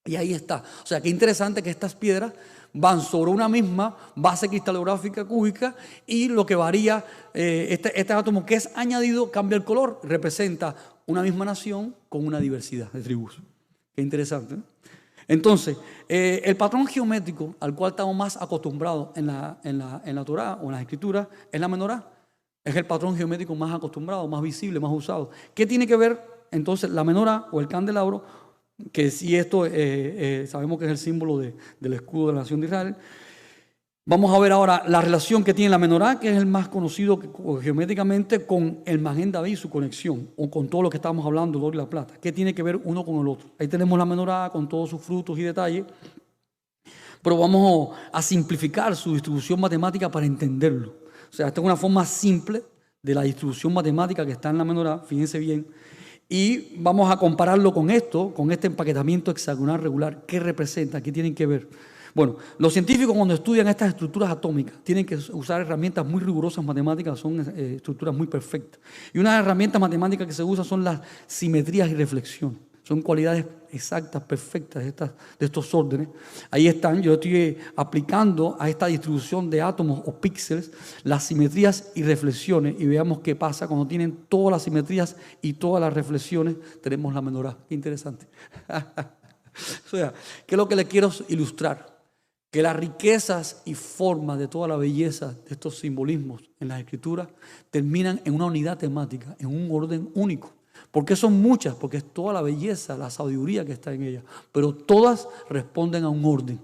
Y ahí está. O sea, qué interesante que estas piedras van sobre una misma base cristalográfica cúbica y lo que varía, este átomo que es añadido cambia el color, representa una misma nación con una diversidad de tribus. Qué interesante, ¿no? Entonces, el patrón geométrico al cual estamos más acostumbrados en la Torá o en las Escrituras es la menorá. Es el patrón geométrico más acostumbrado, más visible, más usado. ¿Qué tiene que ver entonces la menorá o el candelabro? Que si esto sabemos que es el símbolo del escudo de la nación de Israel. Vamos a ver ahora la relación que tiene la menorá, que es el más conocido geométricamente, con el Magén David y su conexión, o con todo lo que estamos hablando, el oro y la plata. ¿Qué tiene que ver uno con el otro? Ahí tenemos la menorá con todos sus frutos y detalles, pero vamos a simplificar su distribución matemática para entenderlo. O sea, esta es una forma simple de la distribución matemática que está en la menorá, fíjense bien, y vamos a compararlo con esto, con este empaquetamiento hexagonal regular. ¿Qué representa? ¿Qué tienen que ver? Bueno, los científicos cuando estudian estas estructuras atómicas tienen que usar herramientas muy rigurosas matemáticas, son estructuras muy perfectas. Y una herramienta matemática que se usa son las simetrías y reflexiones. Son cualidades exactas, perfectas de estos órdenes. Ahí están, yo estoy aplicando a esta distribución de átomos o píxeles las simetrías y reflexiones y veamos qué pasa cuando tienen todas las simetrías y todas las reflexiones, tenemos la menorá. Qué interesante. O sea, ¿qué es lo que les quiero ilustrar? Que las riquezas y formas de toda la belleza de estos simbolismos en las escrituras terminan en una unidad temática, en un orden único. ¿Por qué son muchas? Porque es toda la belleza, la sabiduría que está en ellas, pero todas responden a un orden.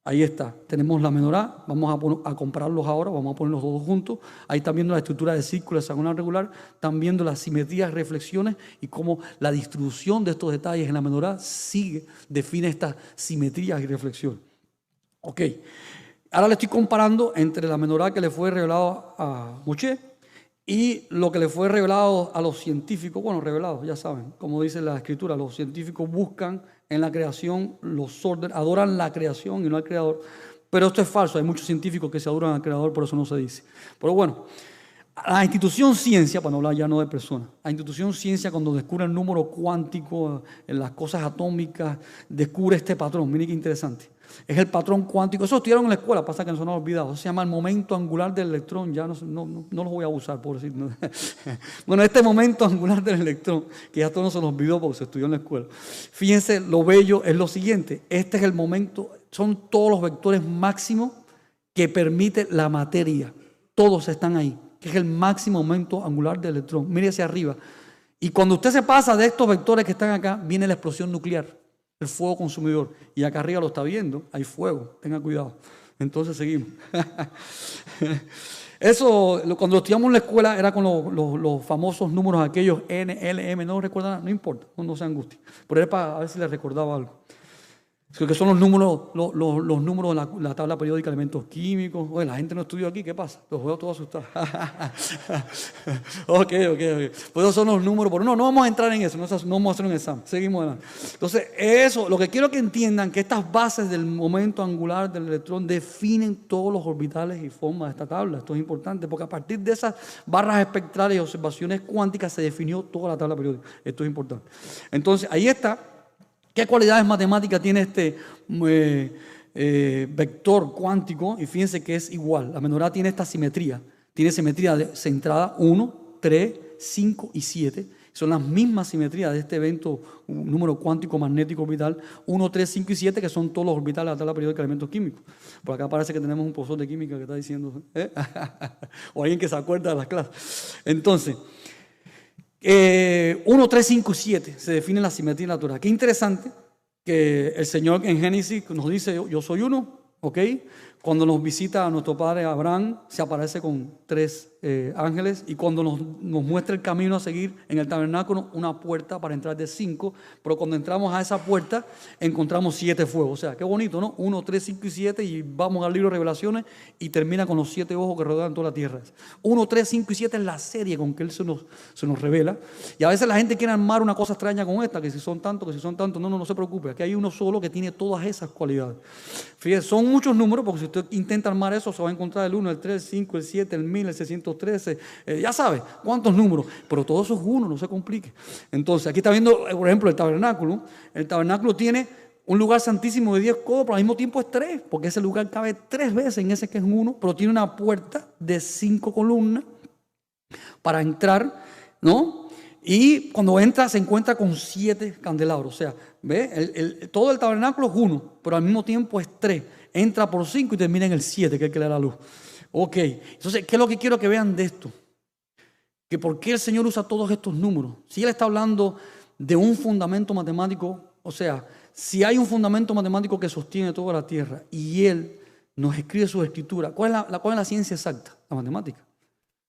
Ahí está, tenemos la menorá, vamos a compararlos ahora, vamos a ponerlos todos juntos. Ahí están viendo la estructura de círculo hexagonal regular, están viendo las simetrías, reflexiones y cómo la distribución de estos detalles en la menorá define estas simetrías y reflexiones. Ok, ahora le estoy comparando entre la menorá que le fue revelado a Moshe y lo que le fue revelado a los científicos. Bueno, revelado, ya saben, como dice la escritura, los científicos buscan en la creación los órdenes, adoran la creación y no al creador. Pero esto es falso, hay muchos científicos que se adoran al creador, por eso no se dice. Pero bueno, la institución ciencia, para no hablar ya no de personas, la institución ciencia cuando descubre el número cuántico en las cosas atómicas, descubre este patrón. Miren qué interesante. Es el patrón cuántico. Eso estudiaron en la escuela, pasa que no se nos ha olvidado. Eso se llama el momento angular del electrón. Ya no los voy a abusar, por decir. Bueno, este momento angular del electrón, que ya todo no se nos olvidó porque se estudió en la escuela. Fíjense, lo bello es lo siguiente. Este es el momento, son todos los vectores máximos que permite la materia. Todos están ahí, que es el máximo momento angular del electrón. Mire hacia arriba. Y cuando usted se pasa de estos vectores que están acá, viene la explosión nuclear. El fuego consumidor. Y acá arriba lo está viendo, hay fuego, tenga cuidado. Entonces seguimos. Eso, cuando estudiamos en la escuela, era con los famosos números aquellos N, L, M, no recuerdan, no importa, no se angustien. Pero era para ver si les recordaba algo. Que son los números de la tabla periódica de elementos químicos. Oye, la gente no estudió aquí, ¿qué pasa? Los veo todos asustados. Ok. Pues esos son los números, pero no vamos a entrar en eso, no vamos a hacer un examen. Seguimos adelante. Entonces, eso, lo que quiero que entiendan, que estas bases del momento angular del electrón definen todos los orbitales y formas de esta tabla. Esto es importante, porque a partir de esas barras espectrales y observaciones cuánticas se definió toda la tabla periódica. Esto es importante. Entonces, ahí está. ¿Qué cualidades matemáticas tiene este vector cuántico? Y fíjense que es igual. La menorá tiene esta simetría. Tiene simetría centrada 1, 3, 5 y 7. Son las mismas simetrías de este evento, un número cuántico magnético orbital. 1, 3, 5 y 7, que son todos los orbitales de la tabla periódica de elementos químicos. Por acá parece que tenemos un profesor de química que está diciendo, o alguien que se acuerda de las clases. Entonces, 1, 3, 5 y 7 se define la simetría natural. Qué interesante que el Señor en Génesis nos dice, yo soy uno, ¿ok? Cuando nos visita a nuestro padre Abraham, se aparece con 3 ángeles, y cuando nos muestra el camino a seguir en el tabernáculo, una puerta para entrar de 5, pero cuando entramos a esa puerta encontramos 7 fuegos. O sea, qué bonito, ¿no? 1, 3, 5 y 7, y vamos al libro de Revelaciones y termina con los 7 ojos que rodean toda la tierra. 1, 3, 5 y 7 es la serie con que Él se nos revela, y a veces la gente quiere armar una cosa extraña con esta, que si son tantos, no se preocupe, aquí hay uno solo que tiene todas esas cualidades. Fíjense, son muchos números, porque si usted intenta armar eso, se va a encontrar el 1, el 3, el 5, el 7, el 1000, el 613, ya sabe, cuántos números, pero todo eso es uno, no se complique. Entonces, aquí está viendo, por ejemplo, el tabernáculo. El tabernáculo tiene un lugar santísimo de 10 codos, pero al mismo tiempo es 3, porque ese lugar cabe 3 veces en ese que es 1, pero tiene una puerta de 5 columnas para entrar, ¿no? Y cuando entra se encuentra con 7 candelabros. O sea, ¿ve? Todo el tabernáculo es 1, pero al mismo tiempo es 3. Entra por 5 y termina en el 7, que es el que le da la luz. Ok, entonces, ¿qué es lo que quiero que vean de esto? Que por qué el Señor usa todos estos números. Si Él está hablando de un fundamento matemático, o sea, si hay un fundamento matemático que sostiene toda la tierra y Él nos escribe su escritura, ¿cuál es la ciencia exacta? La matemática.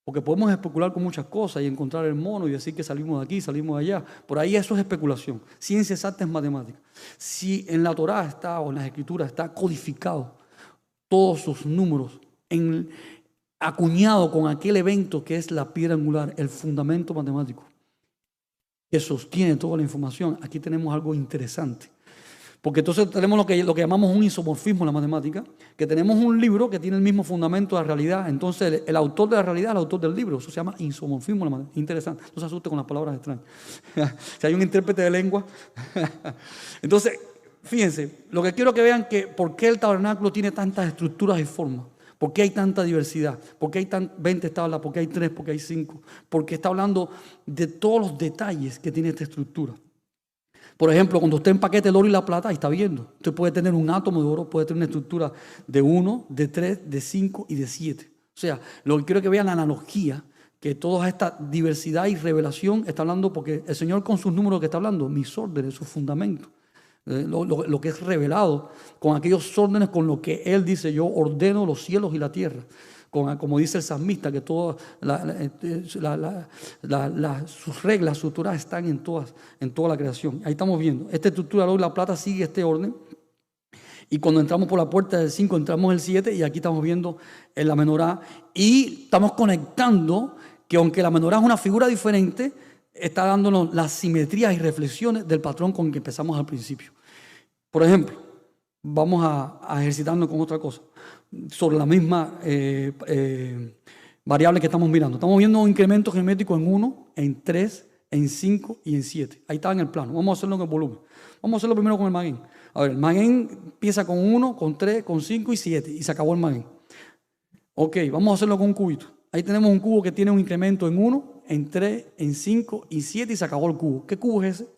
Porque podemos especular con muchas cosas y encontrar el mono y decir que salimos de aquí, salimos de allá. Por ahí eso es especulación. Ciencia exacta es matemática. Si en la Torá está o en las Escrituras está codificado todos sus números, acuñado con aquel evento que es la piedra angular, el fundamento matemático que sostiene toda la información, aquí tenemos algo interesante. Porque entonces tenemos lo que llamamos un isomorfismo en la matemática, que tenemos un libro que tiene el mismo fundamento de la realidad. Entonces el autor de la realidad es el autor del libro. Eso se llama isomorfismo en la matemática. Interesante. No se asuste con las palabras extrañas. Si hay un intérprete de lengua. Entonces, fíjense, lo que quiero que vean que por qué el tabernáculo tiene tantas estructuras y formas. ¿Por qué hay tanta diversidad? ¿Por qué hay 20 tablas? ¿Por qué hay 3? ¿Por qué hay 5? Porque está hablando de todos los detalles que tiene esta estructura. Por ejemplo, cuando usted empaqueta el oro y la plata, ahí está viendo. Usted puede tener un átomo de oro, puede tener una estructura de 1, de 3, de 5 y de 7. O sea, lo que quiero que vean la analogía, que toda esta diversidad y revelación está hablando, porque el Señor con sus números que está hablando, mis órdenes, sus fundamentos, lo que es revelado, con aquellos órdenes con lo que Él dice, yo ordeno los cielos y la tierra. Como dice el salmista, que todas sus reglas, sus Torah están en toda la creación. Ahí estamos viendo. Esta estructura, hoy la plata sigue este orden. Y cuando entramos por la puerta del 5, entramos en el 7, y aquí estamos viendo en la menorá. Y estamos conectando que aunque la menorá es una figura diferente, está dándonos las simetrías y reflexiones del patrón con el que empezamos al principio. Por ejemplo, vamos a ejercitarnos con otra cosa sobre la misma variable que estamos mirando. Estamos viendo un incremento geométrico en 1, en 3, en 5 y en 7. Ahí está en el plano. Vamos a hacerlo en el volumen. Vamos a hacerlo primero con el Magén. A ver, el Magén empieza con 1, con 3, con 5 y 7 y se acabó el Magén. Ok, vamos a hacerlo con un cubito. Ahí tenemos un cubo que tiene un incremento en 1, en 3, en 5 y 7 y se acabó el cubo. ¿Qué cubo es ese?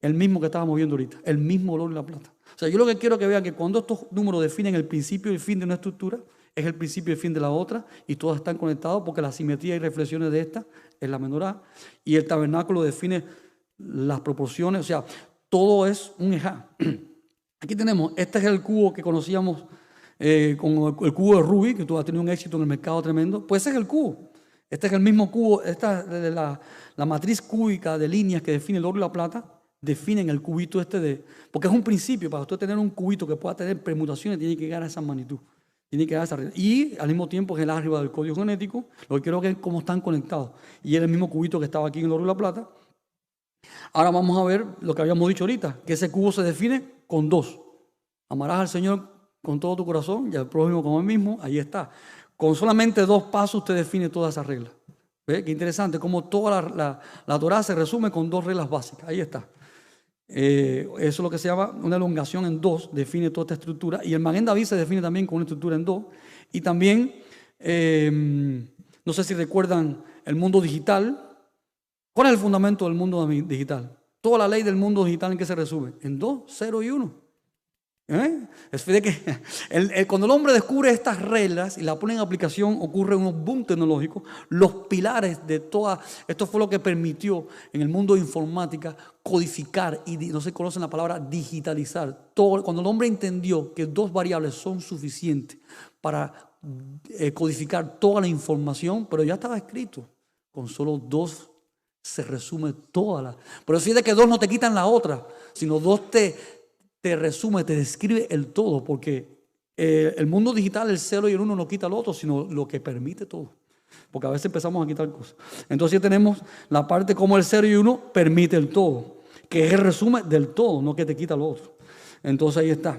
El mismo que estábamos viendo ahorita, el mismo oro y la plata. O sea, yo lo que quiero que vean que cuando estos números definen el principio y el fin de una estructura, es el principio y el fin de la otra, y todas están conectados porque la simetría y reflexiones de esta es la menorá, y el tabernáculo define las proporciones, o sea, todo es un ejá. Aquí tenemos, este es el cubo que conocíamos como el cubo de Rubik, que ha tenido un éxito en el mercado tremendo. Pues ese es el cubo. Este es el mismo cubo, esta es la matriz cúbica de líneas que define el oro y la plata, definen el cubito porque es un principio. Para usted tener un cubito que pueda tener permutaciones, tiene que llegar a esa magnitud, tiene que llegar a esa regla. Y al mismo tiempo es el álgebra del código genético, lo que quiero que es cómo están conectados. Y es el mismo cubito que estaba aquí en el oro y la plata. Ahora vamos a ver lo que habíamos dicho ahorita, que ese cubo se define con 2. Amarás al Señor con todo tu corazón y al prójimo como él mismo. Ahí está. Con solamente 2 pasos usted define toda esa regla. ¿Ve? Qué interesante, como toda la Torá se resume con 2 reglas básicas. Ahí está. Eso es lo que se llama una elongación en 2, define toda esta estructura. Y el Magén David se define también con una estructura en 2. Y también, no sé si recuerdan el mundo digital. ¿Cuál es el fundamento del mundo digital? Toda la ley del mundo digital, ¿en qué se resume? En 2, 0 y 1. Es de que cuando el hombre descubre estas reglas y las pone en aplicación, ocurre un boom tecnológico. Los pilares de toda, esto fue lo que permitió en el mundo de informática codificar, y no se conoce la palabra digitalizar. Cuando el hombre entendió que 2 variables son suficientes para codificar toda la información, pero ya estaba escrito, con solo 2 se resume toda la. Pero fíjate que 2 no te quitan la otra, sino 2 te resume, te describe el todo, porque el mundo digital, el 0 y el 1 no quita el otro, sino lo que permite todo. Porque a veces empezamos a quitar cosas. Entonces ya tenemos la parte como el 0 y 1 permite el todo, que es el resumen del todo, no que te quita lo otro. Entonces ahí está.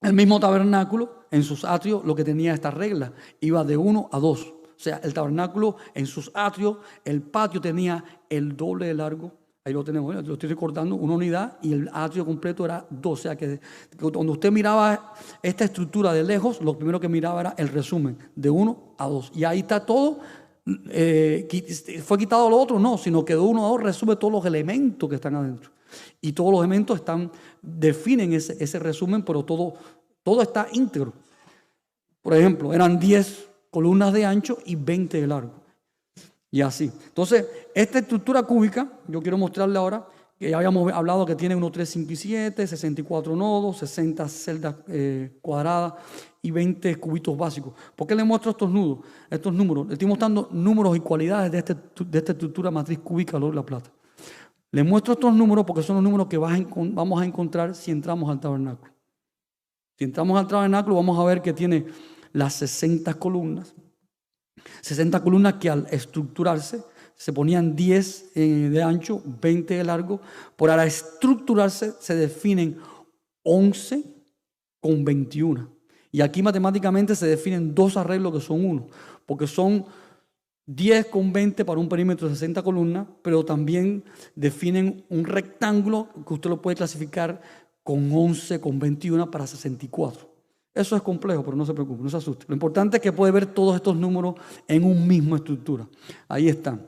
El mismo tabernáculo en sus atrios lo que tenía esta regla, iba de 1 a 2. O sea, el tabernáculo en sus atrios, el patio tenía el doble de largo. Ahí lo tenemos, lo estoy recordando, una unidad, y el atrio completo era 2. O sea, que cuando usted miraba esta estructura de lejos, lo primero que miraba era el resumen, de 1 a 2. Y ahí está todo. ¿Fue quitado lo otro? No, sino que de 1 a 2 resume todos los elementos que están adentro. Y todos los elementos definen ese resumen, pero todo está íntegro. Por ejemplo, eran 10 columnas de ancho y 20 de largo. Y así. Entonces, esta estructura cúbica, yo quiero mostrarle ahora, que ya habíamos hablado que tiene 1, 3, 5 y 7, 64 nodos, 60 celdas cuadradas y 20 cubitos básicos. ¿Por qué le muestro estos números? Le estoy mostrando números y cualidades de esta estructura matriz cúbica de oro y la plata. Le muestro estos números porque son los números que vamos a encontrar si entramos al tabernáculo. Si entramos al tabernáculo vamos a ver que tiene las 60 columnas. 60 columnas que al estructurarse se ponían 10 de ancho, 20 de largo. Por al estructurarse se definen 11 con 21. Y aquí matemáticamente se definen 2 arreglos que son 1, porque son 10 con 20 para un perímetro de 60 columnas, pero también definen un rectángulo que usted lo puede clasificar con 11 con 21 para 64. Eso es complejo, pero no se preocupe, no se asuste. Lo importante es que puede ver todos estos números en una misma estructura. Ahí están.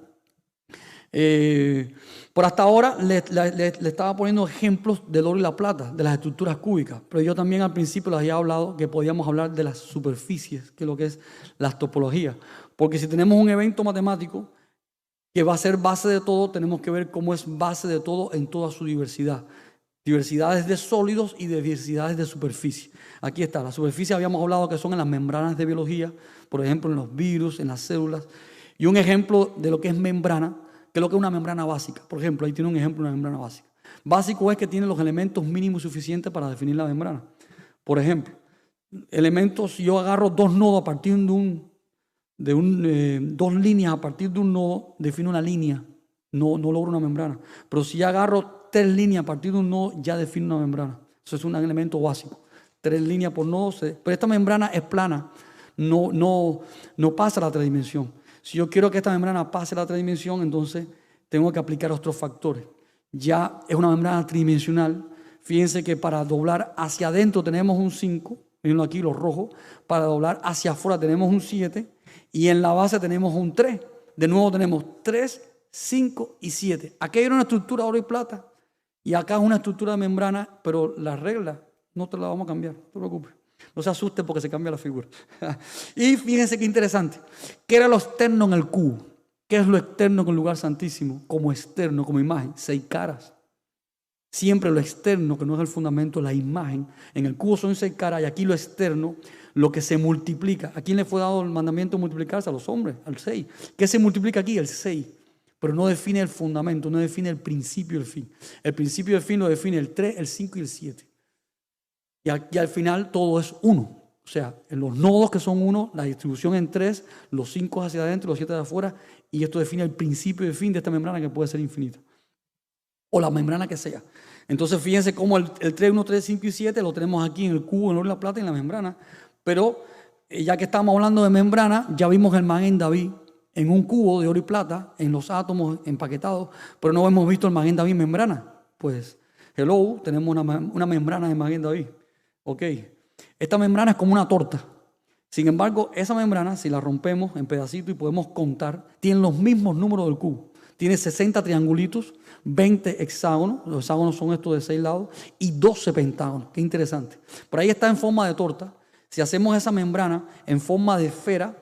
Por hasta ahora le estaba poniendo ejemplos del oro y la plata, de las estructuras cúbicas, pero yo también al principio les había hablado que podíamos hablar de las superficies, que es lo que es las topologías. Porque si tenemos un evento matemático que va a ser base de todo, tenemos que ver cómo es base de todo en toda su diversidad. Diversidades de sólidos y diversidades de superficie. Aquí está, la superficie habíamos hablado que son en las membranas de biología, por ejemplo en los virus, en las células. Y un ejemplo de lo que es membrana, que es lo que es una membrana básica. Por ejemplo, ahí tiene un ejemplo de una membrana básica. Básico es que tiene los elementos mínimos suficientes para definir la membrana. Por ejemplo, elementos, si yo agarro 2 nodos a partir de 2 líneas a partir de un nodo, defino una línea, no logro una membrana. Pero si agarro 3 líneas a partir de un nodo, ya defino una membrana. Eso es un elemento básico. 3 líneas por nodo, pero esta membrana es plana, no pasa la 3 dimensión. Si yo quiero que esta membrana pase la 3 dimensión, entonces tengo que aplicar otros factores. Ya es una membrana tridimensional. Fíjense que para doblar hacia adentro tenemos un 5, miren aquí los rojos, para doblar hacia afuera tenemos un 7 y en la base tenemos un 3. De nuevo tenemos 3, 5 y 7. Aquí hay una estructura oro y plata y acá es una estructura de membrana, pero la regla no te la vamos a cambiar, no te preocupes. No se asuste porque se cambia la figura. Y fíjense qué interesante. ¿Qué era lo externo en el cubo? ¿Qué es lo externo con el lugar santísimo? Como externo, como imagen, 6 caras. Siempre lo externo, que no es el fundamento, la imagen. En el cubo son 6 caras y aquí lo externo, lo que se multiplica. ¿A quién le fue dado el mandamiento de multiplicarse? A los hombres, al 6. ¿Qué se multiplica aquí? El 6. Pero no define el fundamento, no define el principio y el fin. El principio y el fin lo define el 3, el 5 y el 7. Y al final todo es 1. O sea, en los nodos que son 1, la distribución en 3, los 5 hacia adentro, los 7 de afuera, y esto define el principio y el fin de esta membrana que puede ser infinita. O la membrana que sea. Entonces fíjense cómo el 3, 1, 3, 5 y 7 lo tenemos aquí en el cubo, en el oro y la plata y en la membrana. Pero ya que estamos hablando de membrana, ya vimos el Maguen David en un cubo de oro y plata, en los átomos empaquetados, pero no hemos visto el Maguen David en membrana. Pues, hello, tenemos una membrana de Maguen David. Ok, esta membrana es como una torta. Sin embargo, esa membrana, si la rompemos en pedacitos y podemos contar, tiene los mismos números del cubo. Tiene 60 triangulitos, 20 hexágonos, los hexágonos son estos de 6 lados, y 12 pentágonos. Qué interesante. Por ahí está en forma de torta. Si hacemos esa membrana en forma de esfera,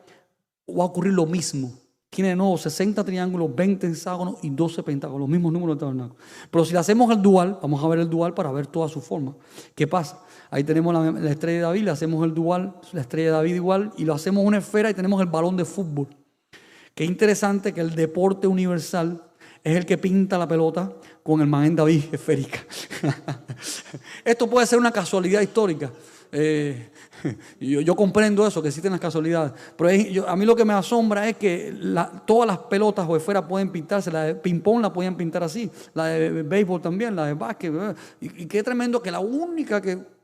va a ocurrir lo mismo. Tiene de nuevo 60 triángulos, 20 hexágonos y 12 pentágonos, los mismos números del tabernáculo. Pero si le hacemos el dual, vamos a ver el dual para ver toda su forma. ¿Qué pasa? Ahí tenemos la estrella de David, le hacemos el dual, la estrella de David igual, y lo hacemos una esfera y tenemos el balón de fútbol. Qué interesante que el deporte universal es el que pinta la pelota con el Maguen David esférica. Esto puede ser una casualidad histórica. Yo comprendo eso, que existen las casualidades, pero a mí lo que me asombra es que todas las pelotas o esferas pueden pintarse. La de ping-pong la podían pintar así, la de béisbol también, la de básquet, y qué tremendo que la única que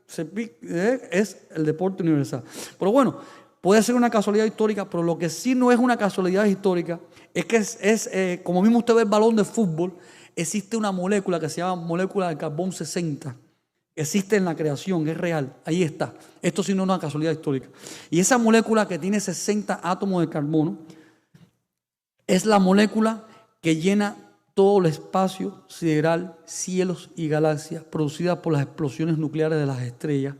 Es el deporte universal. Pero bueno, puede ser una casualidad histórica, pero lo que sí no es una casualidad histórica es que como mismo usted ve el balón de fútbol, existe una molécula que se llama molécula de carbón 60. Existe en la creación, es real, ahí está. Esto sí no es una casualidad histórica. Y esa molécula que tiene 60 átomos de carbono es la molécula que llena todo el espacio sideral, cielos y galaxias producidas por las explosiones nucleares de las estrellas.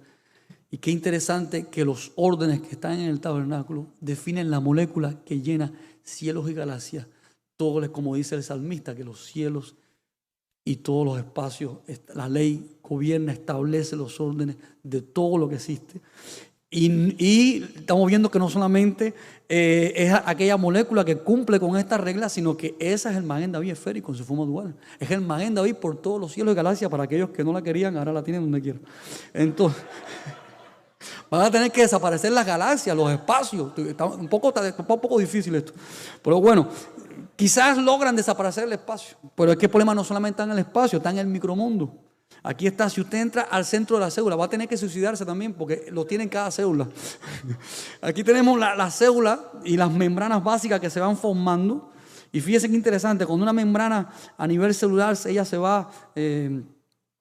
Y qué interesante que los órdenes que están en el tabernáculo definen la molécula que llena cielos y galaxias. Todo es como dice el salmista, que los cielos y todos los espacios, la ley gobierna, establece los órdenes de todo lo que existe. Y estamos viendo que no solamente es aquella molécula que cumple con esta regla, sino que esa es el Maguen David esférico en su forma dual. Es el Maguen David por todos los cielos y galaxias. Para aquellos que no la querían, ahora la tienen donde quieran. Entonces, van a tener que desaparecer las galaxias, los espacios. Está un poco difícil esto. Pero bueno, quizás logran desaparecer el espacio. Pero es que el problema no solamente está en el espacio, está en el micromundo. Aquí está, si usted entra al centro de la célula, va a tener que suicidarse también porque lo tiene en cada célula. Aquí tenemos la célula y las membranas básicas que se van formando. Y fíjese qué interesante, cuando una membrana a nivel celular, ella se va...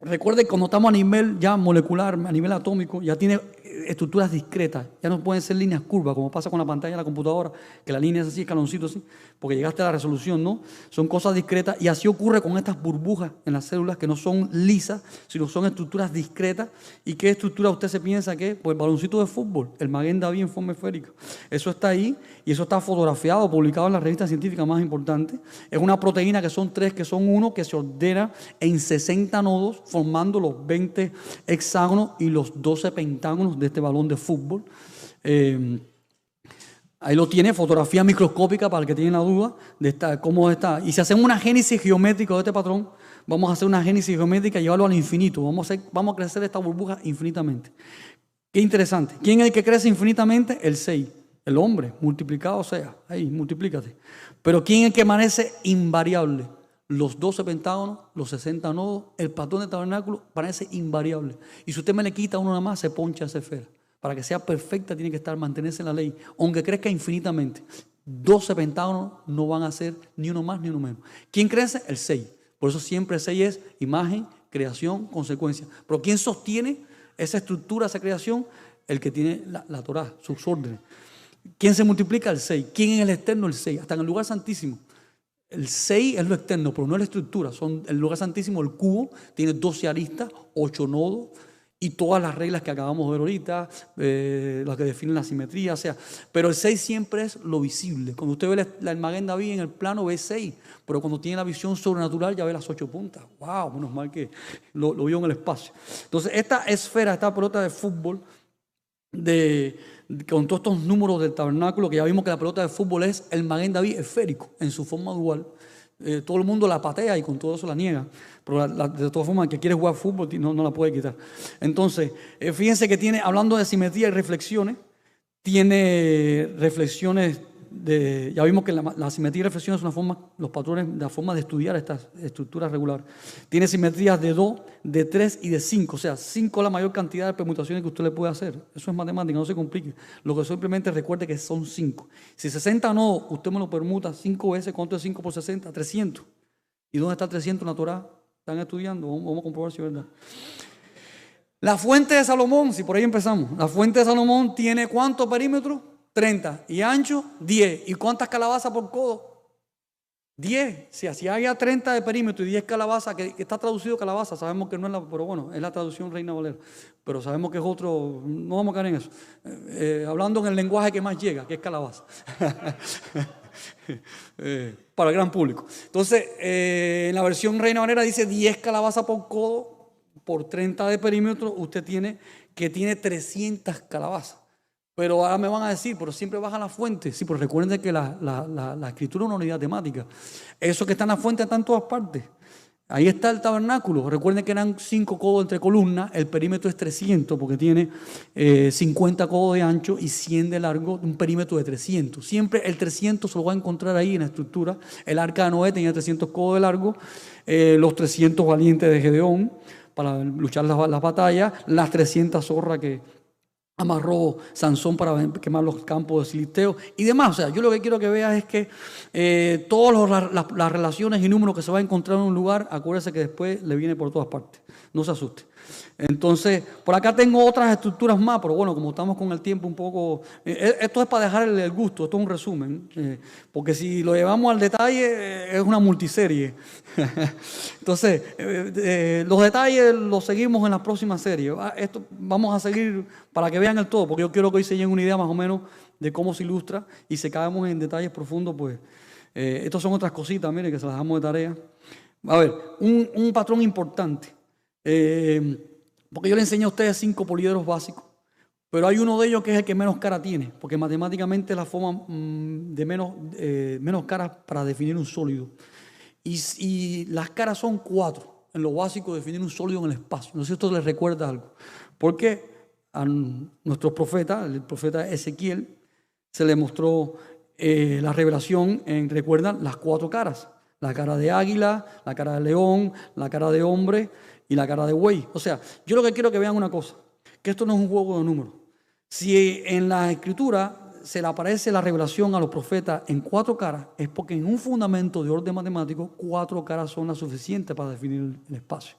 recuerde que cuando estamos a nivel ya molecular, a nivel atómico, ya tiene estructuras discretas. Ya no pueden ser líneas curvas, como pasa con la pantalla de la computadora, que la línea es así, escaloncito así, porque llegaste a la resolución, ¿no? Son cosas discretas y así ocurre con estas burbujas en las células que no son lisas, sino son estructuras discretas. ¿Y qué estructura usted se piensa que es? Pues el baloncito de fútbol, el Maguen David en forma esférica. Eso está ahí y eso está fotografiado, publicado en la revista científica más importante. Es una proteína que son 3, que son 1, que se ordena en 60 nodos, formando los 20 hexágonos y los 12 pentágonos de este balón de fútbol. Ahí lo tiene, fotografía microscópica para el que tiene la duda de cómo está. Y si hacemos una génesis geométrica de este patrón, vamos a hacer una génesis geométrica y llevarlo al infinito. Vamos a crecer esta burbuja infinitamente. Qué interesante. ¿Quién es el que crece infinitamente? El 6. El hombre, multiplicado sea. Ahí, multiplícate. Pero ¿quién es el que permanece invariable? Los 12 pentágonos, los 60 nodos, el patrón de tabernáculo parece invariable. Y si usted me le quita uno nada más, se poncha esa esfera. Para que sea perfecta tiene que mantenerse en la ley, aunque crezca infinitamente. 12 pentágonos no van a ser ni uno más ni uno menos. ¿Quién crece? El 6. Por eso siempre el 6 es imagen, creación, consecuencia. Pero ¿quién sostiene esa estructura, esa creación? El que tiene la Torá, sus órdenes. ¿Quién se multiplica? El 6. ¿Quién es el externo? El 6. Hasta en el lugar santísimo. El 6 es lo externo, pero no es la estructura. El lugar santísimo, el cubo, tiene 12 aristas, 8 nodos y todas las reglas que acabamos de ver ahorita, las que definen la simetría. O sea, pero el 6 siempre es lo visible. Cuando usted ve el Maguen David en el plano, ve 6, pero cuando tiene la visión sobrenatural ya ve las 8 puntas. ¡Wow! Menos mal que lo vio en el espacio. Entonces, esta esfera, esta pelota de fútbol, con todos estos números del tabernáculo, que ya vimos que la pelota de fútbol es el Maguen David esférico en su forma dual. Todo el mundo la patea y con todo eso la niega, pero de todas formas el que quiere jugar fútbol no la puede quitar. Entonces, fíjense que tiene, hablando de simetría y reflexiones, tiene reflexiones ya vimos que la simetría y reflexión es una forma, los patrones, la forma de estudiar estas estructuras regulares. Tiene simetrías de 2, de 3 y de 5. O sea, 5 es la mayor cantidad de permutaciones que usted le puede hacer. Eso es matemática, no se complique. Lo que simplemente recuerde que son 5. Si 60 nodos, usted me lo permuta 5 veces. ¿Cuánto es 5 por 60? 300. ¿Y dónde está 300 en la Torá? ¿Están estudiando? Vamos a comprobar si es verdad. La fuente de Salomón, si por ahí empezamos. La fuente de Salomón tiene ¿cuánto perímetro? 30 y ancho 10. ¿Y cuántas calabazas por codo? 10. Si así haya 30 de perímetro y 10 calabazas, que está traducido calabaza, sabemos que no es pero bueno, es la traducción Reina Valera, pero sabemos que es otro, no vamos a caer en eso. Hablando en el lenguaje que más llega, que es calabaza. Para el gran público. Entonces, en la versión Reina Valera dice 10 calabazas por codo, por 30 de perímetro, usted tiene 300 calabazas. Pero ahora me van a decir, pero siempre baja la fuente. Sí, pero recuerden que la escritura es una unidad temática. Eso que está en la fuente está en todas partes. Ahí está el tabernáculo. Recuerden que eran 5 codos entre columnas. El perímetro es 300 porque tiene 50 codos de ancho y 100 de largo, un perímetro de 300. Siempre el 300 se lo va a encontrar ahí en la estructura. El arca de Noé tenía 300 codos de largo. Los 300 valientes de Gedeón. para luchar las batallas, las 300 zorras que amarró Sansón para quemar los campos de Filisteo y demás. O sea, yo lo que quiero que veas es que todas las relaciones y números que se va a encontrar en un lugar, acuérdese que después le viene por todas partes. No se asuste. Entonces, por acá tengo otras estructuras más, pero bueno, como estamos con el tiempo un poco... esto es para dejar el gusto, esto es un resumen, porque si lo llevamos al detalle es una multiserie. Entonces, los detalles los seguimos en la próxima serie. Esto vamos a seguir para que vean el todo, porque yo quiero que hoy se lleven una idea más o menos de cómo se ilustra y si caemos en detalles profundos, pues estas son otras cositas, miren, que se las damos de tarea. A ver, un patrón importante. Porque yo le enseño a ustedes 5 poliedros básicos, pero hay uno de ellos que es el que menos cara tiene, porque matemáticamente es la forma de menos caras para definir un sólido. Y las caras son 4 en lo básico de definir un sólido en el espacio. No sé si esto les recuerda algo. Porque a nuestro profeta, el profeta Ezequiel, se le mostró la revelación recuerdan, las 4 caras. La cara de águila, la cara de león, la cara de hombre y la cara de buey. O sea, yo lo que quiero que vean una cosa, que esto no es un juego de números. Si en la escritura se le aparece la revelación a los profetas en 4 caras, es porque en un fundamento de orden matemático, 4 caras son las suficientes para definir el espacio.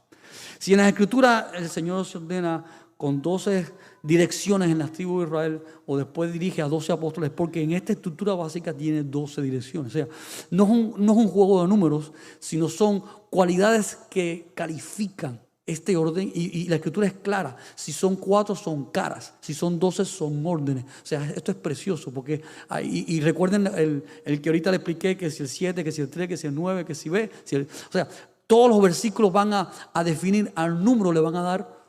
Si en la escritura el Señor se ordena con 12 direcciones en las tribus de Israel, o después dirige a 12 apóstoles, porque en esta estructura básica tiene 12 direcciones. O sea, no es un juego de números, sino son cualidades que califican este orden, y la escritura es clara. Si son 4 son caras, si son 12 son órdenes. O sea, esto es precioso, porque y recuerden el que ahorita le expliqué, que si el 7, que si el 3, que si el 9, que si B, o sea, todos los versículos van a definir al número, le van a dar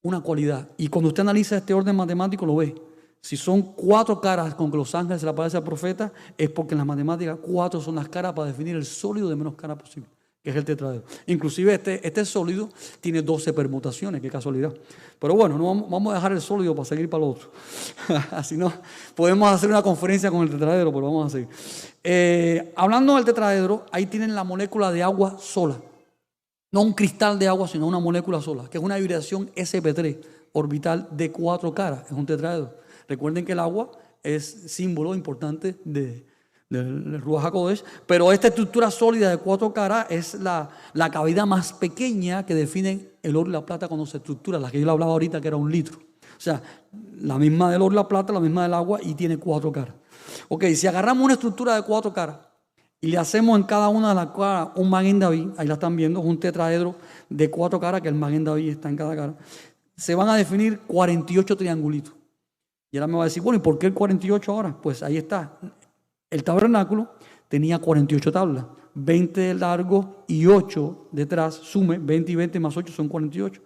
una cualidad. Y cuando usted analiza este orden matemático, lo ve. Si son 4 caras con que los ángeles se le aparece al profeta, es porque en las matemáticas 4 son las caras para definir el sólido de menos cara posible, que es el tetraedro. Inclusive este sólido tiene 12 permutaciones, qué casualidad. Pero bueno, no vamos a dejar el sólido para seguir para lo otro. Así no, podemos hacer una conferencia con el tetraedro, pero vamos a seguir. Hablando del tetraedro, ahí tienen la molécula de agua sola. No un cristal de agua, sino una molécula sola, que es una vibración sp3 orbital de 4 caras. Es un tetraedro. Recuerden que el agua es símbolo importante del Ruach HaKodesh, pero esta estructura sólida de 4 caras es la cavidad más pequeña que define el oro y la plata cuando se estructura, la que yo le hablaba ahorita, que era 1 litro. O sea, la misma del oro y la plata, la misma del agua, y tiene 4 caras. Ok, si agarramos una estructura de 4 caras, y le hacemos en cada una de las caras un Maguen David, ahí la están viendo, es un tetraedro de 4 caras, que el Maguen David está en cada cara. Se van a definir 48 triangulitos. Y ahora me va a decir, bueno, ¿y por qué el 48 ahora? Pues ahí está. El tabernáculo tenía 48 tablas, 20 de largo y 8 detrás, sume 20 y 20 más 8 son 48.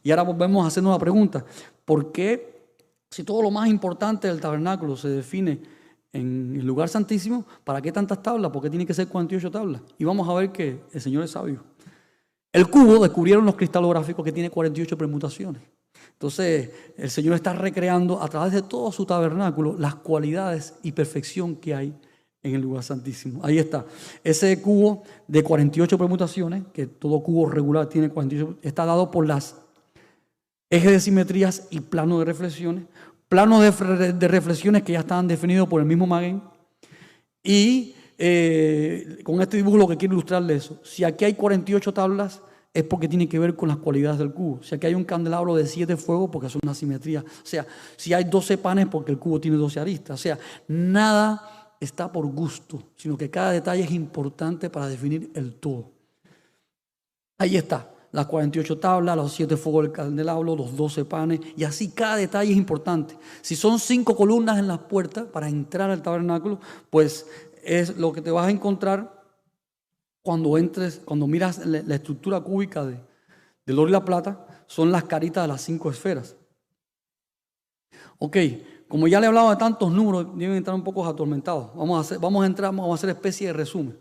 Y ahora volvemos a hacernos la pregunta, ¿por qué si todo lo más importante del tabernáculo se define en el lugar santísimo, ¿para qué tantas tablas? ¿Por qué tiene que ser 48 tablas? Y vamos a ver que el Señor es sabio. El cubo, descubrieron los cristalográficos que tiene 48 permutaciones. Entonces, el Señor está recreando a través de todo su tabernáculo las cualidades y perfección que hay en el lugar santísimo. Ahí está. Ese cubo de 48 permutaciones, que todo cubo regular tiene 48, está dado por las ejes de simetrías y planos de reflexiones. Planos de reflexiones que ya estaban definidos por el mismo Maguen. Y con este dibujo lo que quiero ilustrarle eso. Si aquí hay 48 tablas, es porque tiene que ver con las cualidades del cubo. Si aquí hay un candelabro de 7 fuegos, porque es una simetría. O sea, si hay 12 panes, porque el cubo tiene 12 aristas. O sea, nada está por gusto, sino que cada detalle es importante para definir el todo. Ahí está. Las 48 tablas, los 7 fuegos del candelabro, los 12 panes, y así cada detalle es importante. Si son 5 columnas en las puertas para entrar al tabernáculo, pues es lo que te vas a encontrar cuando entres, cuando miras la estructura cúbica del oro y la plata, son las caritas de las 5 esferas. Ok, como ya le he hablado de tantos números, deben estar un poco atormentados. Vamos a hacer especie de resumen.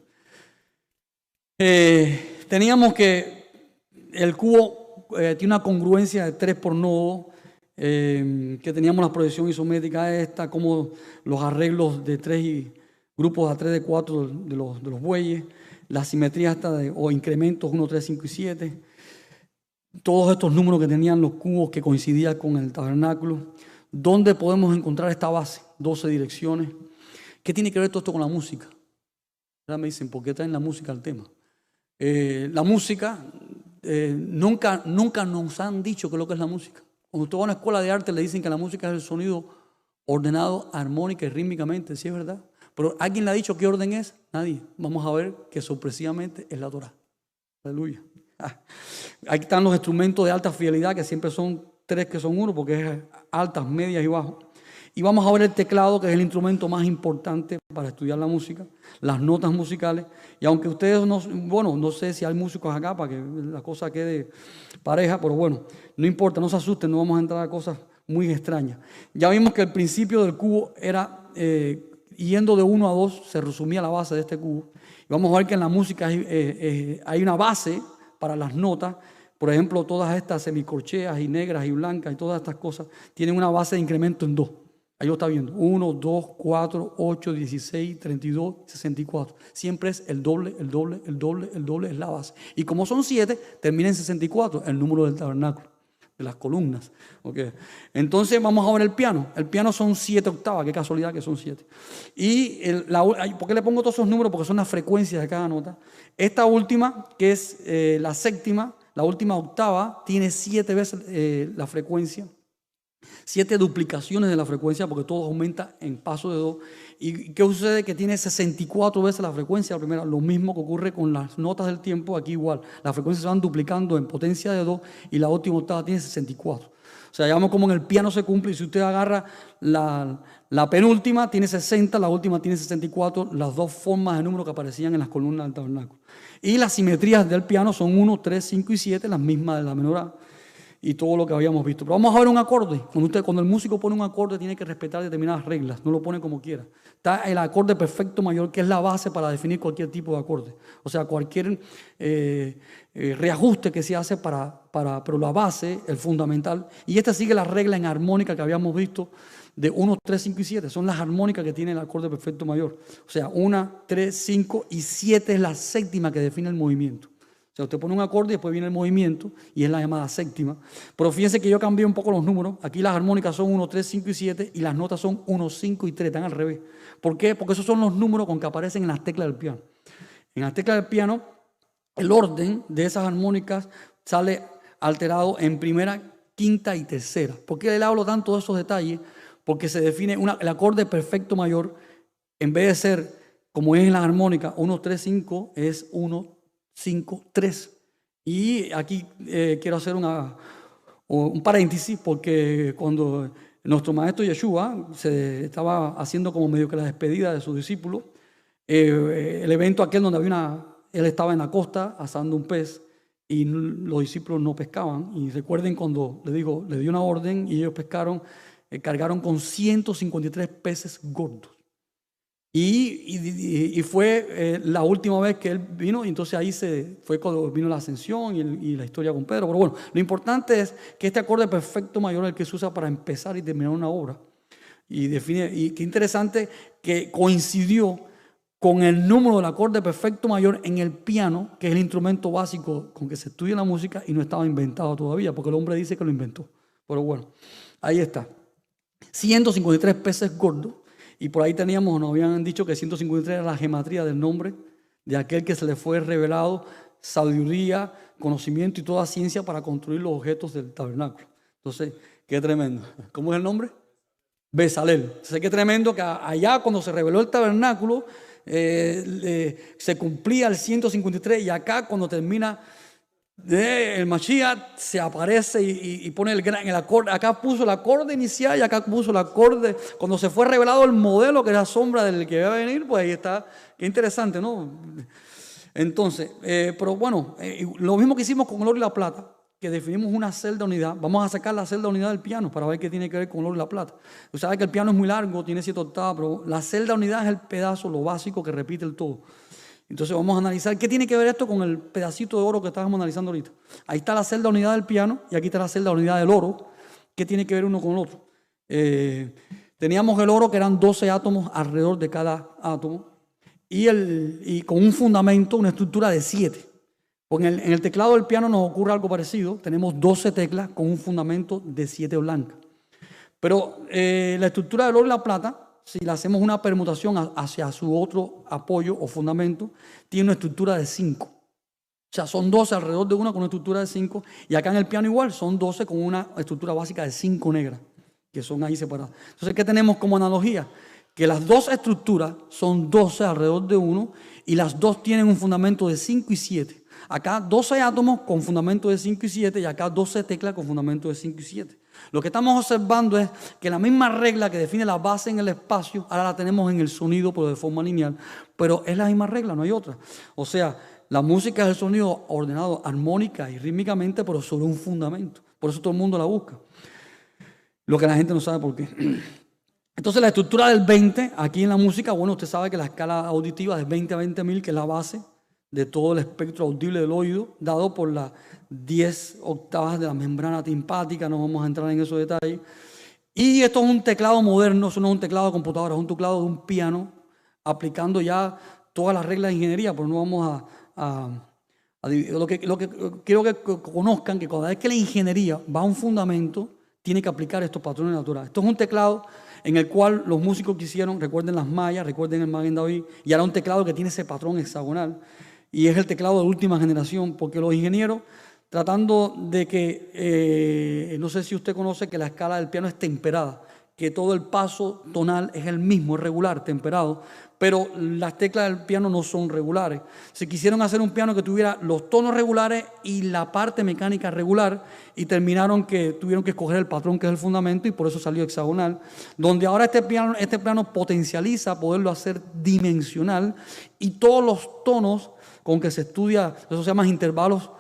Teníamos que el cubo tiene una congruencia de 3 por nodo, que teníamos la proyección isométrica esta, como los arreglos de 3 y grupos a 3 de 4 de los bueyes, la simetría esta o incrementos 1, 3, 5 y 7. todos estos números que tenían los cubos que coincidían con el tabernáculo. ¿Dónde podemos encontrar esta base? 12 direcciones. ¿Qué tiene que ver todo esto con la música? Ahora me dicen, ¿por qué traen la música al tema? La música, nunca nos han dicho qué es lo que es la música. Cuando usted va a una escuela de arte le dicen que la música es el sonido ordenado, armónica y rítmicamente, ¿sí es verdad? Pero ¿alguien le ha dicho qué orden es? Nadie. Vamos a ver que sorpresivamente es la Torá. Aleluya. Ahí están los instrumentos de alta fidelidad, que siempre son 3 que son 1, porque es altas, medias y bajos. Y vamos a ver el teclado, que es el instrumento más importante para estudiar la música, las notas musicales. Y aunque ustedes no sé si hay músicos acá para que la cosa quede pareja, pero bueno, no importa, no se asusten, no vamos a entrar a cosas muy extrañas. Ya vimos que el principio del cubo era, yendo de 1 a 2, se resumía la base de este cubo. Y vamos a ver que en la música hay una base para las notas. Por ejemplo, todas estas semicorcheas y negras y blancas y todas estas cosas tienen una base de incremento en 2. Ahí lo está viendo. 1, 2, 4, 8, 16, 32, 64. Siempre es el doble, el doble, el doble, el doble es la base. Y como son 7, termina en 64, el número del tabernáculo, de las columnas. Okay. Entonces vamos a ver el piano. El piano son 7 octavas, qué casualidad que son 7. Y ¿por qué le pongo todos esos números? Porque son las frecuencias de cada nota. Esta última, que es la séptima, la última octava, tiene 7 veces la frecuencia. 7 duplicaciones de la frecuencia, porque todo aumenta en paso de 2. ¿Y qué sucede? Que tiene 64 veces la frecuencia, la primera. Lo mismo que ocurre con las notas del tiempo, aquí igual. Las frecuencias se van duplicando en potencia de 2 y la última octava tiene 64. O sea, ya vemos como en el piano se cumple, y si usted agarra la penúltima, tiene 60, la última tiene 64, las 2 formas de número que aparecían en las columnas del tabernáculo. Y las simetrías del piano son 1, 3, 5 y 7, las mismas de la menor A. Y todo lo que habíamos visto. Pero vamos a ver un acorde. Cuando el músico pone un acorde, tiene que respetar determinadas reglas. No lo pone como quiera. Está el acorde perfecto mayor, que es la base para definir cualquier tipo de acorde. O sea, cualquier reajuste que se hace pero la base, el fundamental. Y esta sigue la regla en armónica que habíamos visto de 1, 3, 5 y 7. Son las armónicas que tiene el acorde perfecto mayor. O sea, 1, 3, 5 y 7 es la séptima que define el movimiento. O sea, usted pone un acorde y después viene el movimiento y es la llamada séptima. Pero fíjense que yo cambié un poco los números. Aquí las armónicas son 1, 3, 5 y 7 y las notas son 1, 5 y 3, están al revés. ¿Por qué? Porque esos son los números con que aparecen en las teclas del piano. En las teclas del piano, el orden de esas armónicas sale alterado en primera, quinta y tercera. ¿Por qué le hablo tanto de esos detalles? Porque se define el acorde perfecto mayor, en vez de ser como es en las armónicas, 1, 3, 5, es 1, 5, 3. Y aquí quiero hacer un paréntesis, porque cuando nuestro maestro Yeshua se estaba haciendo como medio que la despedida de sus discípulos, el evento aquel donde él estaba en la costa asando un pez y los discípulos no pescaban. Y recuerden cuando le dio una orden y ellos pescaron, cargaron con 153 peces gordos. Y fue la última vez que él vino, y entonces ahí fue cuando vino la ascensión y la historia con Pedro. Pero bueno, lo importante es que este acorde perfecto mayor es el que se usa para empezar y terminar una obra. Y qué interesante que coincidió con el número del acorde perfecto mayor en el piano, que es el instrumento básico con que se estudia la música, y no estaba inventado todavía, porque el hombre dice que lo inventó. Pero bueno, ahí está. 153 peces gordos. Y por ahí nos habían dicho que 153 era la gematría del nombre de aquel que se le fue revelado sabiduría, conocimiento y toda ciencia para construir los objetos del tabernáculo. Entonces, qué tremendo. ¿Cómo es el nombre? Bezalel. Entonces, qué tremendo que allá cuando se reveló el tabernáculo se cumplía el 153, y acá cuando termina el Mashiach se aparece y pone el acorde. Acá puso el acorde inicial y acá puso el acorde. Cuando se fue revelado el modelo que era sombra del que iba a venir, pues ahí está. Qué interesante, ¿no? Entonces, pero bueno, lo mismo que hicimos con el oro y la plata, que definimos una celda unidad. Vamos a sacar la celda unidad del piano para ver qué tiene que ver con el oro y la plata. Usted sabe que el piano es muy largo, tiene 7 octavas, pero la celda unidad es el pedazo, lo básico que repite el todo. Entonces vamos a analizar qué tiene que ver esto con el pedacito de oro que estábamos analizando ahorita. Ahí está la celda unidad del piano y aquí está la celda unidad del oro. ¿Qué tiene que ver uno con el otro? Teníamos el oro, que eran 12 átomos alrededor de cada átomo, y con un fundamento, una estructura de 7. En el teclado del piano nos ocurre algo parecido. Tenemos 12 teclas con un fundamento de 7 blancas. Pero la estructura del oro y la plata, si le hacemos una permutación hacia su otro apoyo o fundamento, tiene una estructura de 5. O sea, son 12 alrededor de una con una estructura de 5. Y acá en el piano igual, son 12 con una estructura básica de 5 negras, que son ahí separadas. Entonces, ¿qué tenemos como analogía? Que las dos estructuras son 12 alrededor de uno y las dos tienen un fundamento de 5 y 7. Acá 12 átomos con fundamento de 5 y 7 y acá 12 teclas con fundamento de 5 y 7. Lo que estamos observando es que la misma regla que define la base en el espacio, ahora la tenemos en el sonido, pero de forma lineal, pero es la misma regla, no hay otra. O sea, la música es el sonido ordenado armónica y rítmicamente, pero sobre un fundamento. Por eso todo el mundo la busca. Lo que la gente no sabe por qué. Entonces la estructura del 20, aquí en la música, bueno, usted sabe que la escala auditiva es 20 a 20.000, que es la base de todo el espectro audible del oído, dado por las 10 octavas de la membrana timpática, no vamos a entrar en esos detalles. Y esto es un teclado moderno, eso no es un teclado de computadora, es un teclado de un piano, aplicando ya todas las reglas de ingeniería, pero no vamos a dividir. Lo que quiero que conozcan que cada vez que la ingeniería va a un fundamento, tiene que aplicar estos patrones naturales. Esto es un teclado en el cual los músicos que hicieron, recuerden las mallas, recuerden el Magen David, y ahora un teclado que tiene ese patrón hexagonal, y es el teclado de última generación, porque los ingenieros, tratando de que, no sé si usted conoce que la escala del piano es temperada, que todo el paso tonal es el mismo, es regular, temperado, pero las teclas del piano no son regulares. Se quisieron hacer un piano que tuviera los tonos regulares y la parte mecánica regular, y terminaron que tuvieron que escoger el patrón que es el fundamento, y por eso salió hexagonal, donde ahora este piano potencializa poderlo hacer dimensional, y todos los tonos con que se estudia, eso se llama intervalos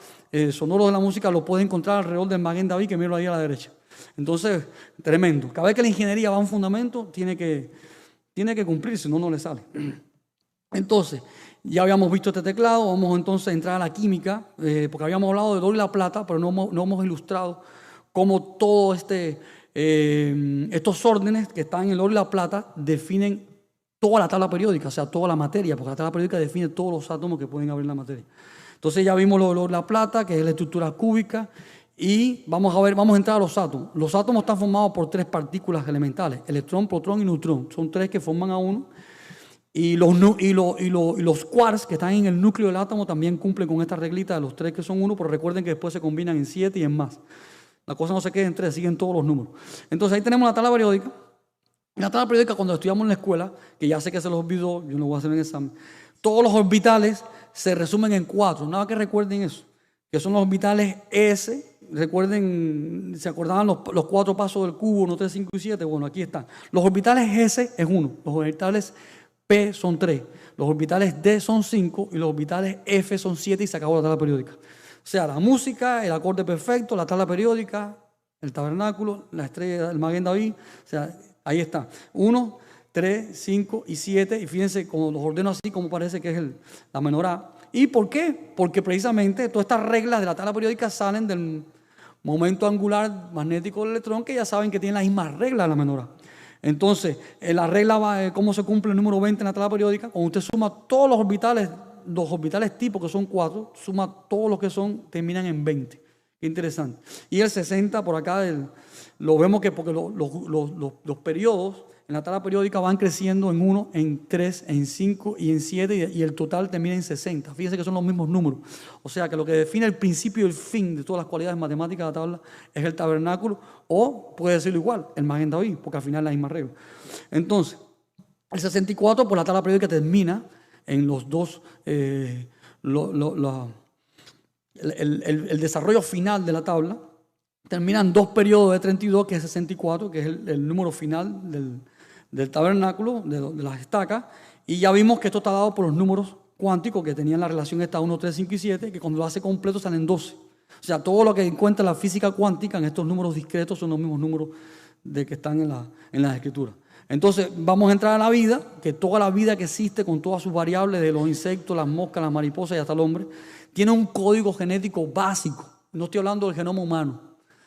sonoros de la música, lo puede encontrar alrededor del Magen David, que miro ahí a la derecha. Entonces, tremendo. Cada vez que la ingeniería va a un fundamento, tiene que cumplirse, no le sale. Entonces, ya habíamos visto este teclado, vamos entonces a entrar a la química, porque habíamos hablado del oro y la plata, pero no hemos ilustrado cómo todo estos órdenes que están en el oro y la plata definen toda la tabla periódica, o sea, toda la materia, porque la tabla periódica define todos los átomos que pueden haber en la materia. Entonces ya vimos lo del oro y la plata, que es la estructura cúbica, y vamos a entrar a los átomos. Los átomos están formados por 3 partículas elementales, electrón, protón y neutrón. Son 3 que forman a uno. Y los quarks que están en el núcleo del átomo también cumplen con esta reglita de los 3 que son 1, pero recuerden que después se combinan en 7 y en más. La cosa no se queda en 3, siguen todos los números. Entonces ahí tenemos la tabla periódica. En la tabla periódica, cuando estudiamos en la escuela, que ya sé que se los olvidó, yo no voy a hacer en el examen, todos los orbitales se resumen en 4. Nada que recuerden eso, que son los orbitales S. Recuerden, ¿se acordaban los 4 pasos del cubo, 1, 3, 5 y 7? Bueno, aquí están. Los orbitales S es 1, los orbitales P son 3, los orbitales D son 5 y los orbitales F son 7, y se acabó la tabla periódica. O sea, la música, el acorde perfecto, la tabla periódica, el tabernáculo, la estrella del Magen David, o sea, ahí está. 1, 3, 5 y 7, y fíjense cómo los ordeno así, como parece que es la menorá. ¿Y por qué? Porque precisamente todas estas reglas de la tabla periódica salen del momento angular magnético del electrón, que ya saben que tienen las mismas reglas de la menorá. Entonces, la regla cómo se cumple el número 20 en la tabla periódica, cuando usted suma todos los orbitales tipo, que son 4, suma todos los que terminan en 20. Qué interesante. Y el 60 por acá, lo vemos que porque los periodos en la tabla periódica van creciendo en 1, en 3, en 5 y en 7, y el total termina en 60. Fíjense que son los mismos números. O sea que lo que define el principio y el fin de todas las cualidades matemáticas de la tabla es el tabernáculo, o puede decirlo igual, el Magen David, porque al final es la misma regla. Entonces, el 64 por la tabla periódica termina en los dos, el desarrollo final de la tabla. Terminan 2 periodos de 32, que es 64, que es el número final del tabernáculo, de las estacas, y ya vimos que esto está dado por los números cuánticos que tenían la relación esta 1, 3, 5 y 7, que cuando lo hace completo salen 12. O sea, todo lo que encuentra la física cuántica en estos números discretos son los mismos números que están en las escrituras. Entonces vamos a entrar a la vida, que toda la vida que existe con todas sus variables, de los insectos, las moscas, las mariposas y hasta el hombre, tiene un código genético básico. No estoy hablando del genoma humano,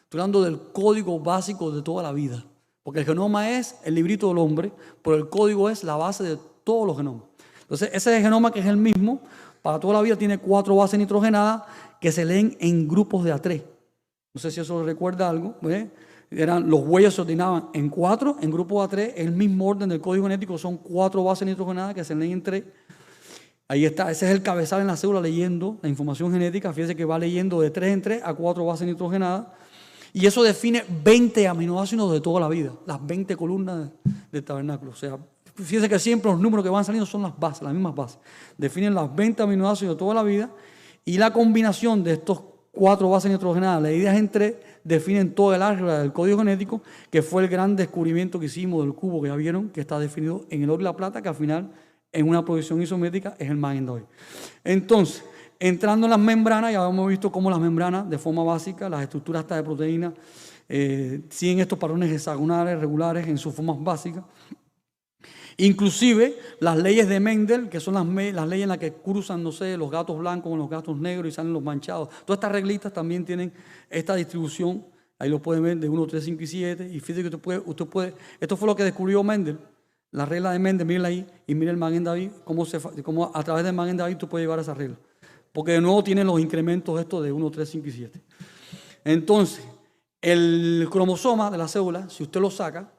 estoy hablando del código básico de toda la vida. Porque el genoma es el librito del hombre, pero el código es la base de todos los genomas. Entonces, ese genoma, que es el mismo, para toda la vida tiene 4 bases nitrogenadas que se leen en grupos de A3. No sé si eso recuerda algo. Los huellas se ordenaban en 4, en grupos A3, el mismo orden del código genético, son 4 bases nitrogenadas que se leen en 3. Ahí está, ese es el cabezal en la célula leyendo la información genética. Fíjense que va leyendo de 3 en 3 a 4 bases nitrogenadas. Y eso define 20 aminoácidos de toda la vida, las 20 columnas del tabernáculo. O sea, fíjense que siempre los números que van saliendo son las bases, las mismas bases. Definen las 20 aminoácidos de toda la vida y la combinación de estos 4 bases nitrogenadas leídas en 3 definen todo el álgebra del código genético, que fue el gran descubrimiento que hicimos del cubo que ya vieron, que está definido en el oro y la plata, que al final en una proyección isométrica es el Magen David. Entonces, entrando en las membranas, ya hemos visto cómo las membranas, de forma básica, las estructuras hasta de proteínas, siguen estos patrones hexagonales, regulares, en sus formas básicas. Inclusive las leyes de Mendel, que son las leyes en las que cruzan, no sé, los gatos blancos con los gatos negros y salen los manchados. Todas estas reglitas también tienen esta distribución. Ahí lo pueden ver de 1, 3, 5 y 7. Y fíjense que usted puede, esto fue lo que descubrió Mendel. La regla de Mendel, miren ahí, y miren el Magen David, cómo a través del Magen David tú puedes llevar esa regla. Porque de nuevo tienen los incrementos estos de 1, 3, 5 y 7. Entonces, el cromosoma de la célula, si usted lo saca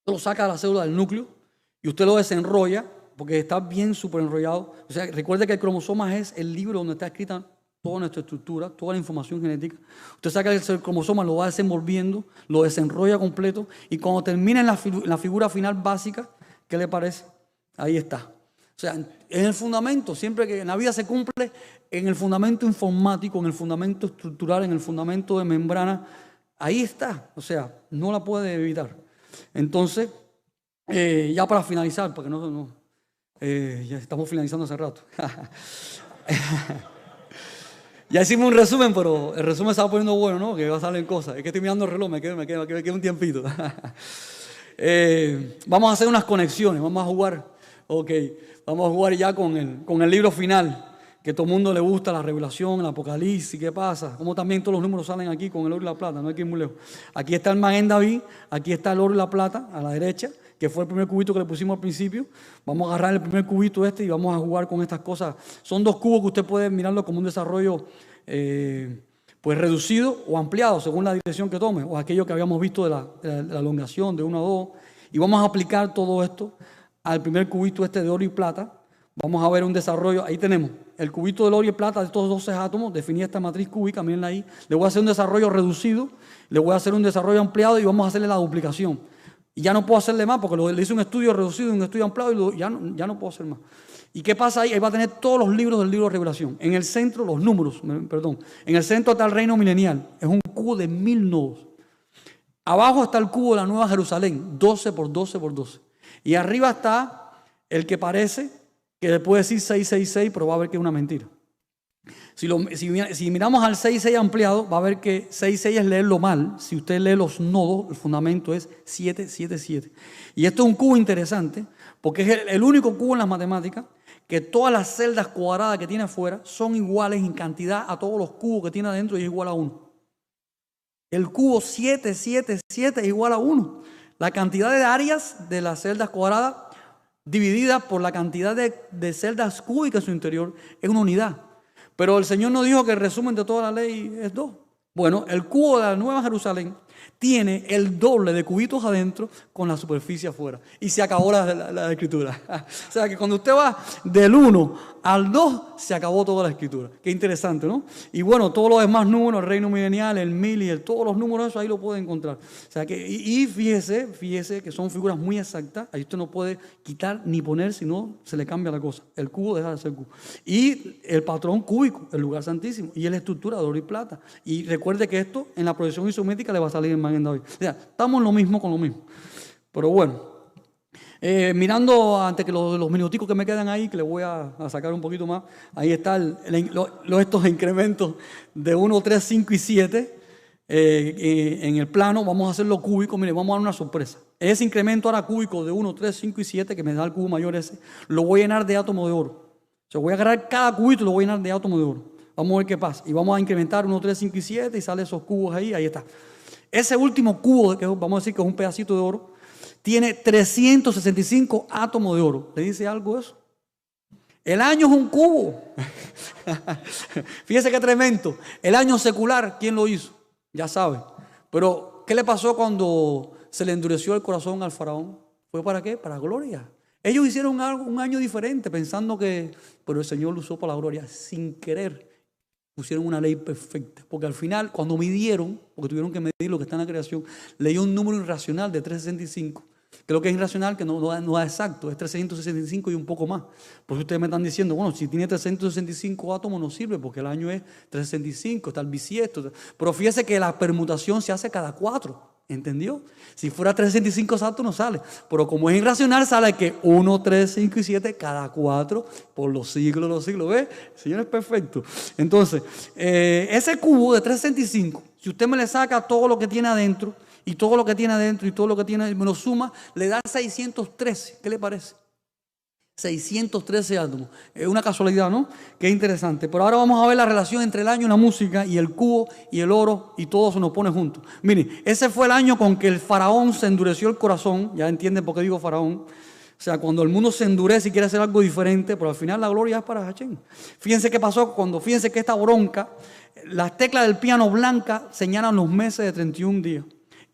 de la célula del núcleo y usted lo desenrolla, porque está bien súper enrollado. O sea, recuerde que el cromosoma es el libro donde está escrita toda nuestra estructura, toda la información genética. Usted saca el cromosoma, lo va desenvolviendo, lo desenrolla completo y cuando termina en la figura final básica, ¿qué le parece? Ahí está. O sea, en el fundamento, siempre que en la vida se cumple, en el fundamento informático, en el fundamento estructural, en el fundamento de membrana, ahí está. O sea, no la puede evitar. Entonces, ya para finalizar, porque ya estamos finalizando hace rato. Ya hicimos un resumen, pero el resumen se va poniendo bueno, ¿no? Que va a salir cosas. Es que estoy mirando el reloj, me queda un tiempito. Vamos a hacer unas conexiones, vamos a jugar. Ok, vamos a jugar ya con el libro final, que todo el mundo le gusta, la revelación, el apocalipsis, ¿qué pasa? Como también todos los números salen aquí con el oro y la plata, no hay que ir muy lejos. Aquí está el Magen David, aquí está el oro y la plata a la derecha, que fue el primer cubito que le pusimos al principio. Vamos a agarrar el primer cubito y vamos a jugar con estas cosas. Son 2 cubos que usted puede mirarlo como un desarrollo pues reducido o ampliado según la dirección que tome, o aquello que habíamos visto de la elongación de 1 a 2. Y vamos a aplicar todo esto al primer cubito de oro y plata. Vamos a ver un desarrollo. Ahí tenemos el cubito del oro y plata de estos 12 átomos. Definí esta matriz cúbica, mírenla ahí. Le voy a hacer un desarrollo reducido, le voy a hacer un desarrollo ampliado y vamos a hacerle la duplicación. Y ya no puedo hacerle más porque le hice un estudio reducido y un estudio ampliado y ya no puedo hacer más. ¿Y qué pasa ahí? Ahí va a tener todos los libros del libro de Revelación. En el centro, los números, perdón. En el centro está el reino milenial. Es un cubo de 1000 nodos. Abajo está el cubo de la Nueva Jerusalén, 12 por 12 por 12. Y arriba está el que parece que le puede decir 666, pero va a ver que es una mentira. Si miramos al 66 ampliado, va a ver que 66 es leerlo mal. Si usted lee los nodos, el fundamento es 777. Y esto es un cubo interesante, porque es el único cubo en las matemáticas que todas las celdas cuadradas que tiene afuera son iguales en cantidad a todos los cubos que tiene adentro y es igual a 1. El cubo 777 es igual a 1. La cantidad de áreas de las celdas cuadradas dividida por la cantidad de celdas cúbicas en su interior es una unidad. Pero el Señor no dijo que el resumen de toda la ley es 2. Bueno, el cubo de la Nueva Jerusalén tiene el doble de cubitos adentro con la superficie afuera. Y se acabó la escritura. O sea que cuando usted va del 1 al 2, se acabó toda la escritura. Qué interesante, ¿no? Y bueno, todos los demás números, el reino milenial, el 1000 y todos los números, eso ahí lo puede encontrar. O sea que, y fíjese que son figuras muy exactas. Ahí usted no puede quitar ni poner, sino se le cambia la cosa. El cubo deja de ser cubo. Y el patrón cúbico, el lugar santísimo. Y la estructura de oro y plata. Y recuerde que esto en la proyección isométrica le va a salir en Magen David. O sea, estamos en lo mismo con lo mismo. Pero bueno. Mirando antes que los minuticos que me quedan ahí, que les voy a sacar un poquito más, ahí están estos incrementos de 1, 3, 5 y 7 en el plano. Vamos a hacerlo cúbico. Mire, vamos a dar una sorpresa. Ese incremento ahora cúbico de 1, 3, 5 y 7, que me da el cubo mayor ese, lo voy a llenar de átomos de oro. O sea, voy a agarrar cada cubito y lo voy a llenar de átomos de oro. Vamos a ver qué pasa. Y vamos a incrementar 1, 3, 5 y 7 y salen esos cubos ahí está. Ese último cubo, que vamos a decir que es un pedacito de oro, tiene 365 átomos de oro. ¿Le dice algo eso? El año es un cubo. Fíjese qué tremendo. El año secular, ¿quién lo hizo? Ya sabe. Pero, ¿qué le pasó cuando se le endureció el corazón al faraón? ¿Fue para qué? Para gloria. Ellos hicieron algo, un año diferente, pensando que, pero el Señor lo usó para la gloria, sin querer. Pusieron una ley perfecta, porque al final, cuando midieron, porque tuvieron que medir lo que está en la creación, le dio un número irracional de 365. Que lo que es irracional, que no da exacto, es 365 y un poco más. Por eso ustedes me están diciendo, bueno, si tiene 365 átomos no sirve, porque el año es 365, está el bisiesto. Pero fíjese que la permutación se hace cada 4. ¿Entendió? Si fuera 365 exacto no sale. Pero como es irracional, sale que 1, 3, 5 y 7 cada 4 por los siglos de los siglos. ¿Ve? El Señor es perfecto. Entonces, ese cubo de 365, si usted me le saca todo lo que tiene adentro, y todo lo que tiene adentro, y todo lo que tiene, me lo suma, le da 613. ¿Qué le parece? 613 átomos. Es una casualidad, ¿no? Qué interesante. Pero ahora vamos a ver la relación entre el año y la música y el cubo y el oro y todo se nos pone juntos. Miren, ese fue el año con que el faraón se endureció el corazón. Ya entienden por qué digo faraón. O sea, cuando el mundo se endurece y quiere hacer algo diferente, pero al final la gloria es para Hachén. Fíjense qué pasó fíjense que esta bronca, las teclas del piano blanca señalan los meses de 31 días.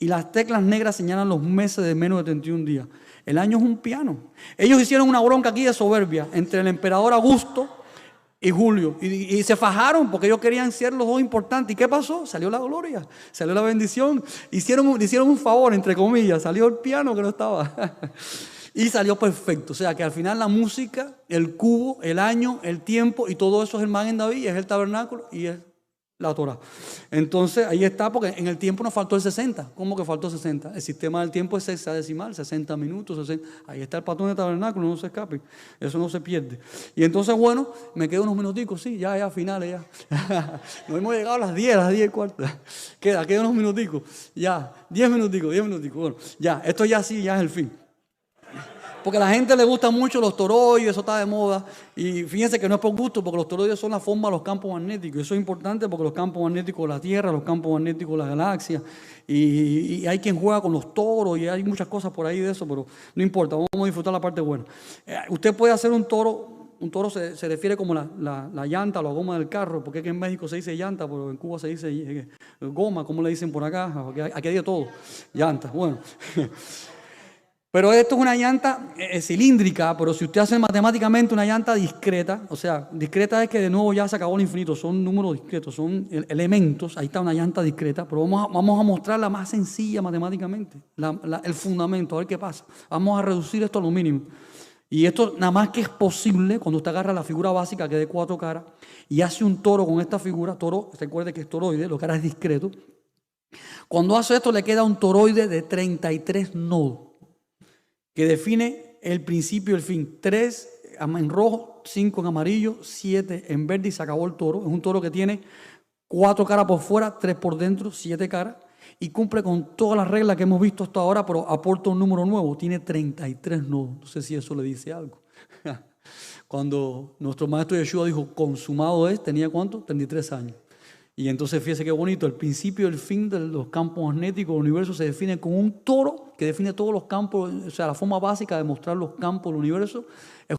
Y las teclas negras señalan los meses de menos de 31 días. El año es un piano. Ellos hicieron una bronca aquí de soberbia entre el emperador Augusto y Julio. Y se fajaron porque ellos querían ser los dos importantes. ¿Y qué pasó? Salió la gloria, salió la bendición. Le hicieron un favor, entre comillas. Salió el piano que no estaba. Y salió perfecto. O sea que al final la música, el cubo, el año, el tiempo y todo eso es el Maguen David, es el tabernáculo y es la Torah. Entonces ahí está, porque en el tiempo nos faltó el 60. ¿Cómo que faltó 60? El sistema del tiempo es hexadecimal, 60 minutos, 60. Ahí está el patrón de tabernáculo, no se escape. Eso no se pierde. Y entonces, bueno, me quedo unos minuticos, sí, ya, finales, ya. Nos hemos llegado a las 10 y cuarto. Queda unos minuticos, ya, 10 minuticos. Bueno, ya, esto ya sí, ya es el fin. Porque a la gente le gustan mucho los toroides, eso está de moda. Y fíjense que no es por gusto, porque los toroides son la forma de los campos magnéticos. Eso es importante porque los campos magnéticos de la Tierra, los campos magnéticos de la galaxia. Y hay quien juega con los toros y hay muchas cosas por ahí de eso, pero no importa, vamos a disfrutar la parte buena. Usted puede hacer un toro. Un toro se refiere como la llanta o la goma del carro, porque aquí en México se dice llanta, pero en Cuba se dice goma, como le dicen por acá. Aquí hay de todo. Llanta, bueno. Pero esto es una llanta cilíndrica, pero si usted hace matemáticamente una llanta discreta, o sea, discreta es que de nuevo ya se acabó el infinito, son números discretos, son elementos, ahí está una llanta discreta, pero vamos a mostrar la más sencilla matemáticamente, el fundamento, a ver qué pasa. Vamos a reducir esto a lo mínimo. Y esto nada más que es posible cuando usted agarra la figura básica que es de 4 caras y hace un toro con esta figura, toro, recuerde que es toroide, lo que ahora es discreto. Cuando hace esto le queda un toroide de 33 nodos. Que define el principio y el fin. 3 en rojo, 5 en amarillo, 7 en verde y se acabó el toro. Es un toro que tiene 4 caras por fuera, 3 por dentro, 7 caras y cumple con todas las reglas que hemos visto hasta ahora, pero aporta un número nuevo. Tiene 33 nodos. No sé si eso le dice algo. Cuando nuestro maestro Yeshua dijo consumado es, ¿tenía cuánto? 33 años. Y entonces fíjese qué bonito, el principio y el fin de los campos magnéticos del universo se define con un toro que define todos los campos, o sea, la forma básica de mostrar los campos del universo es